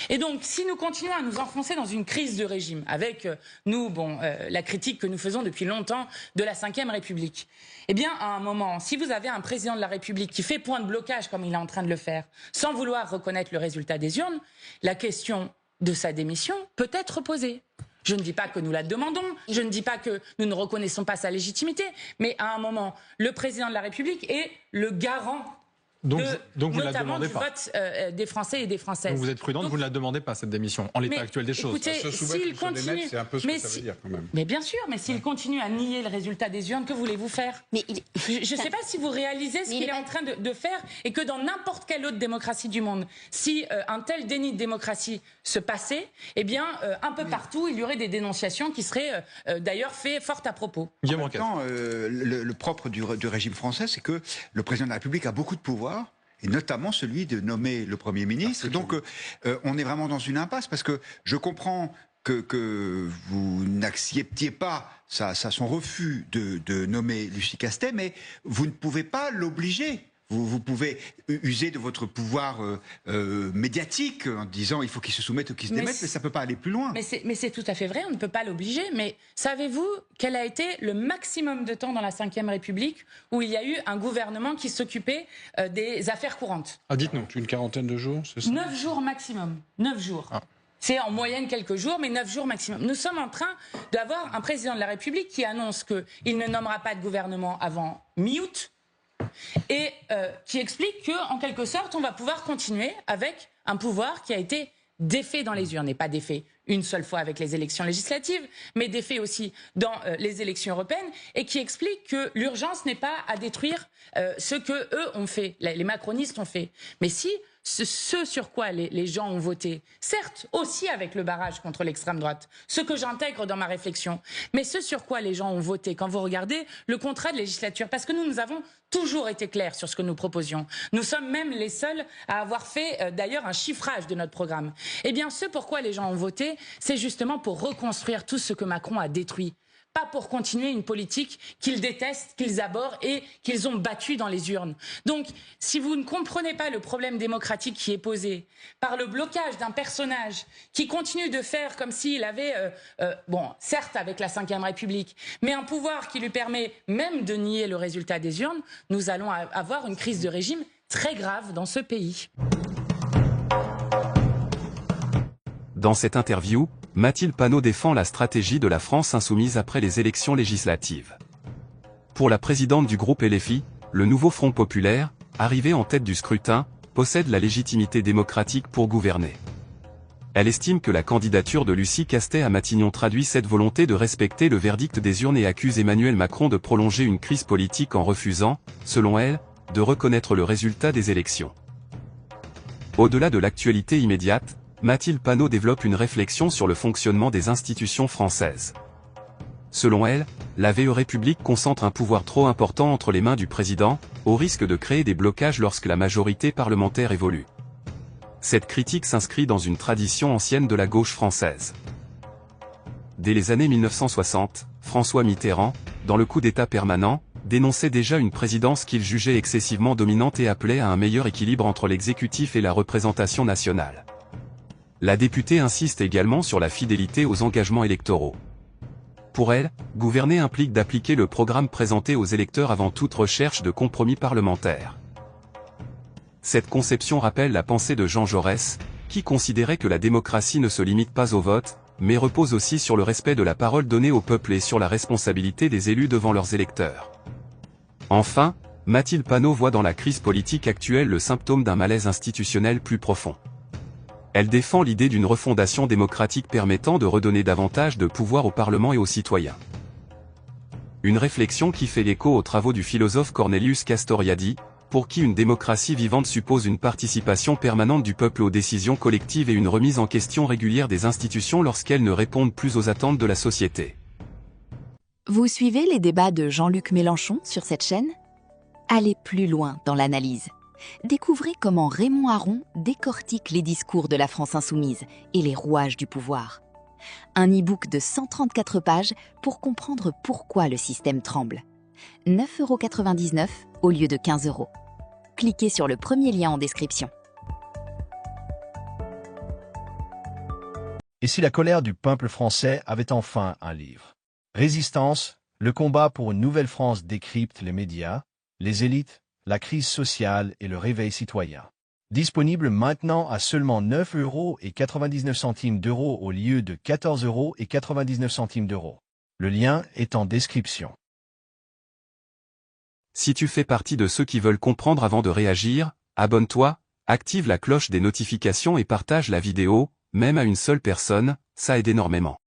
Et donc, si nous continuons à nous enfoncer dans une crise de régime, avec la critique que nous faisons depuis longtemps de la Ve République, eh bien, à un moment, si vous avez un président de la République qui fait point de blocage, comme il est en train de le faire, sans vouloir reconnaître le résultat des urnes, la question de sa démission peut être posée. Je ne dis pas que nous la demandons, je ne dis pas que nous ne reconnaissons pas sa légitimité, mais à un moment, le président de la République est le garant donc vous ne la notamment demandez du pas. vote des Français et des Françaises. Donc vous êtes prudente, vous ne la demandez pas, cette démission, en l'état actuel des choses. Écoutez, s'il continue, c'est un peu ce que ça veut dire quand même. Mais bien sûr, mais s'il continue à nier le résultat des urnes, que voulez-vous faire? Je ne sais pas si vous réalisez ce qu'il est en train de faire et que dans n'importe quelle autre démocratie du monde, si un tel déni de démocratie se passait, eh bien, un peu partout, il y aurait des dénonciations qui seraient d'ailleurs faites fort à propos. En même temps, le propre du régime français, c'est que le président de la République a beaucoup de pouvoir, et notamment celui de nommer le Premier ministre. Donc on est vraiment dans une impasse, parce que je comprends que vous n'acceptiez pas son refus de nommer Lucie Castet, mais vous ne pouvez pas l'obliger. Vous pouvez user de votre pouvoir médiatique en disant il faut qu'il se soumette ou qu'il se démette, mais ça ne peut pas aller plus loin. Mais c'est tout à fait vrai, on ne peut pas l'obliger. Mais savez-vous quel a été le maximum de temps dans la Ve République où il y a eu un gouvernement qui s'occupait des affaires courantes? Dites-nous. Une quarantaine de jours, c'est ça? 9 jours maximum. 9 jours. C'est en moyenne quelques jours, mais 9 jours maximum. Nous sommes en train d'avoir un président de la République qui annonce qu'il ne nommera pas de gouvernement avant mi-août, et qui explique qu'en quelque sorte, on va pouvoir continuer avec un pouvoir qui a été défait dans les urnes, et pas défait une seule fois avec les élections législatives, mais défait aussi dans les élections européennes, et qui explique que l'urgence n'est pas à détruire ce que eux ont fait, les macronistes ont fait. Mais si ce sur quoi les gens ont voté, certes aussi avec le barrage contre l'extrême droite, ce que j'intègre dans ma réflexion, mais ce sur quoi les gens ont voté, quand vous regardez le contrat de législature, parce que nous avons toujours été clairs sur ce que nous proposions. Nous sommes même les seuls à avoir fait d'ailleurs un chiffrage de notre programme. Eh bien, ce pourquoi les gens ont voté, c'est justement pour reconstruire tout ce que Macron a détruit. Pas pour continuer une politique qu'ils détestent, qu'ils abhorrent et qu'ils ont battue dans les urnes. Donc, si vous ne comprenez pas le problème démocratique qui est posé par le blocage d'un personnage qui continue de faire comme s'il avait, certes avec la Ve République, mais un pouvoir qui lui permet même de nier le résultat des urnes, nous allons avoir une crise de régime très grave dans ce pays. Dans cette interview, Mathilde Panot défend la stratégie de la France insoumise après les élections législatives. Pour la présidente du groupe LFI, le nouveau Front populaire, arrivé en tête du scrutin, possède la légitimité démocratique pour gouverner. Elle estime que la candidature de Lucie Castet à Matignon traduit cette volonté de respecter le verdict des urnes et accuse Emmanuel Macron de prolonger une crise politique en refusant, selon elle, de reconnaître le résultat des élections. Au-delà de l'actualité immédiate, Mathilde Panot développe une réflexion sur le fonctionnement des institutions françaises. Selon elle, la VE République concentre un pouvoir trop important entre les mains du président, au risque de créer des blocages lorsque la majorité parlementaire évolue. Cette critique s'inscrit dans une tradition ancienne de la gauche française. Dès les années 1960, François Mitterrand, dans le coup d'État permanent, dénonçait déjà une présidence qu'il jugeait excessivement dominante et appelait à un meilleur équilibre entre l'exécutif et la représentation nationale. La députée insiste également sur la fidélité aux engagements électoraux. Pour elle, gouverner implique d'appliquer le programme présenté aux électeurs avant toute recherche de compromis parlementaire. Cette conception rappelle la pensée de Jean Jaurès, qui considérait que la démocratie ne se limite pas au vote, mais repose aussi sur le respect de la parole donnée au peuple et sur la responsabilité des élus devant leurs électeurs. Enfin, Mathilde Panot voit dans la crise politique actuelle le symptôme d'un malaise institutionnel plus profond. Elle défend l'idée d'une refondation démocratique permettant de redonner davantage de pouvoir au Parlement et aux citoyens. Une réflexion qui fait écho aux travaux du philosophe Cornelius Castoriadis, pour qui une démocratie vivante suppose une participation permanente du peuple aux décisions collectives et une remise en question régulière des institutions lorsqu'elles ne répondent plus aux attentes de la société. Vous suivez les débats de Jean-Luc Mélenchon sur cette chaîne ? Allez plus loin dans l'analyse. Découvrez comment Raymond Aron décortique les discours de la France insoumise et les rouages du pouvoir. Un e-book de 134 pages pour comprendre pourquoi le système tremble. 9,99 € au lieu de 15 €. Cliquez sur le premier lien en description. Et si la colère du peuple français avait enfin un livre ? Résistance, le combat pour une nouvelle France décrypte les médias, les élites, la crise sociale et le réveil citoyen. Disponible maintenant à seulement 9,99 € au lieu de 14,99 €. Le lien est en description. Si tu fais partie de ceux qui veulent comprendre avant de réagir, abonne-toi, active la cloche des notifications et partage la vidéo, même à une seule personne, ça aide énormément.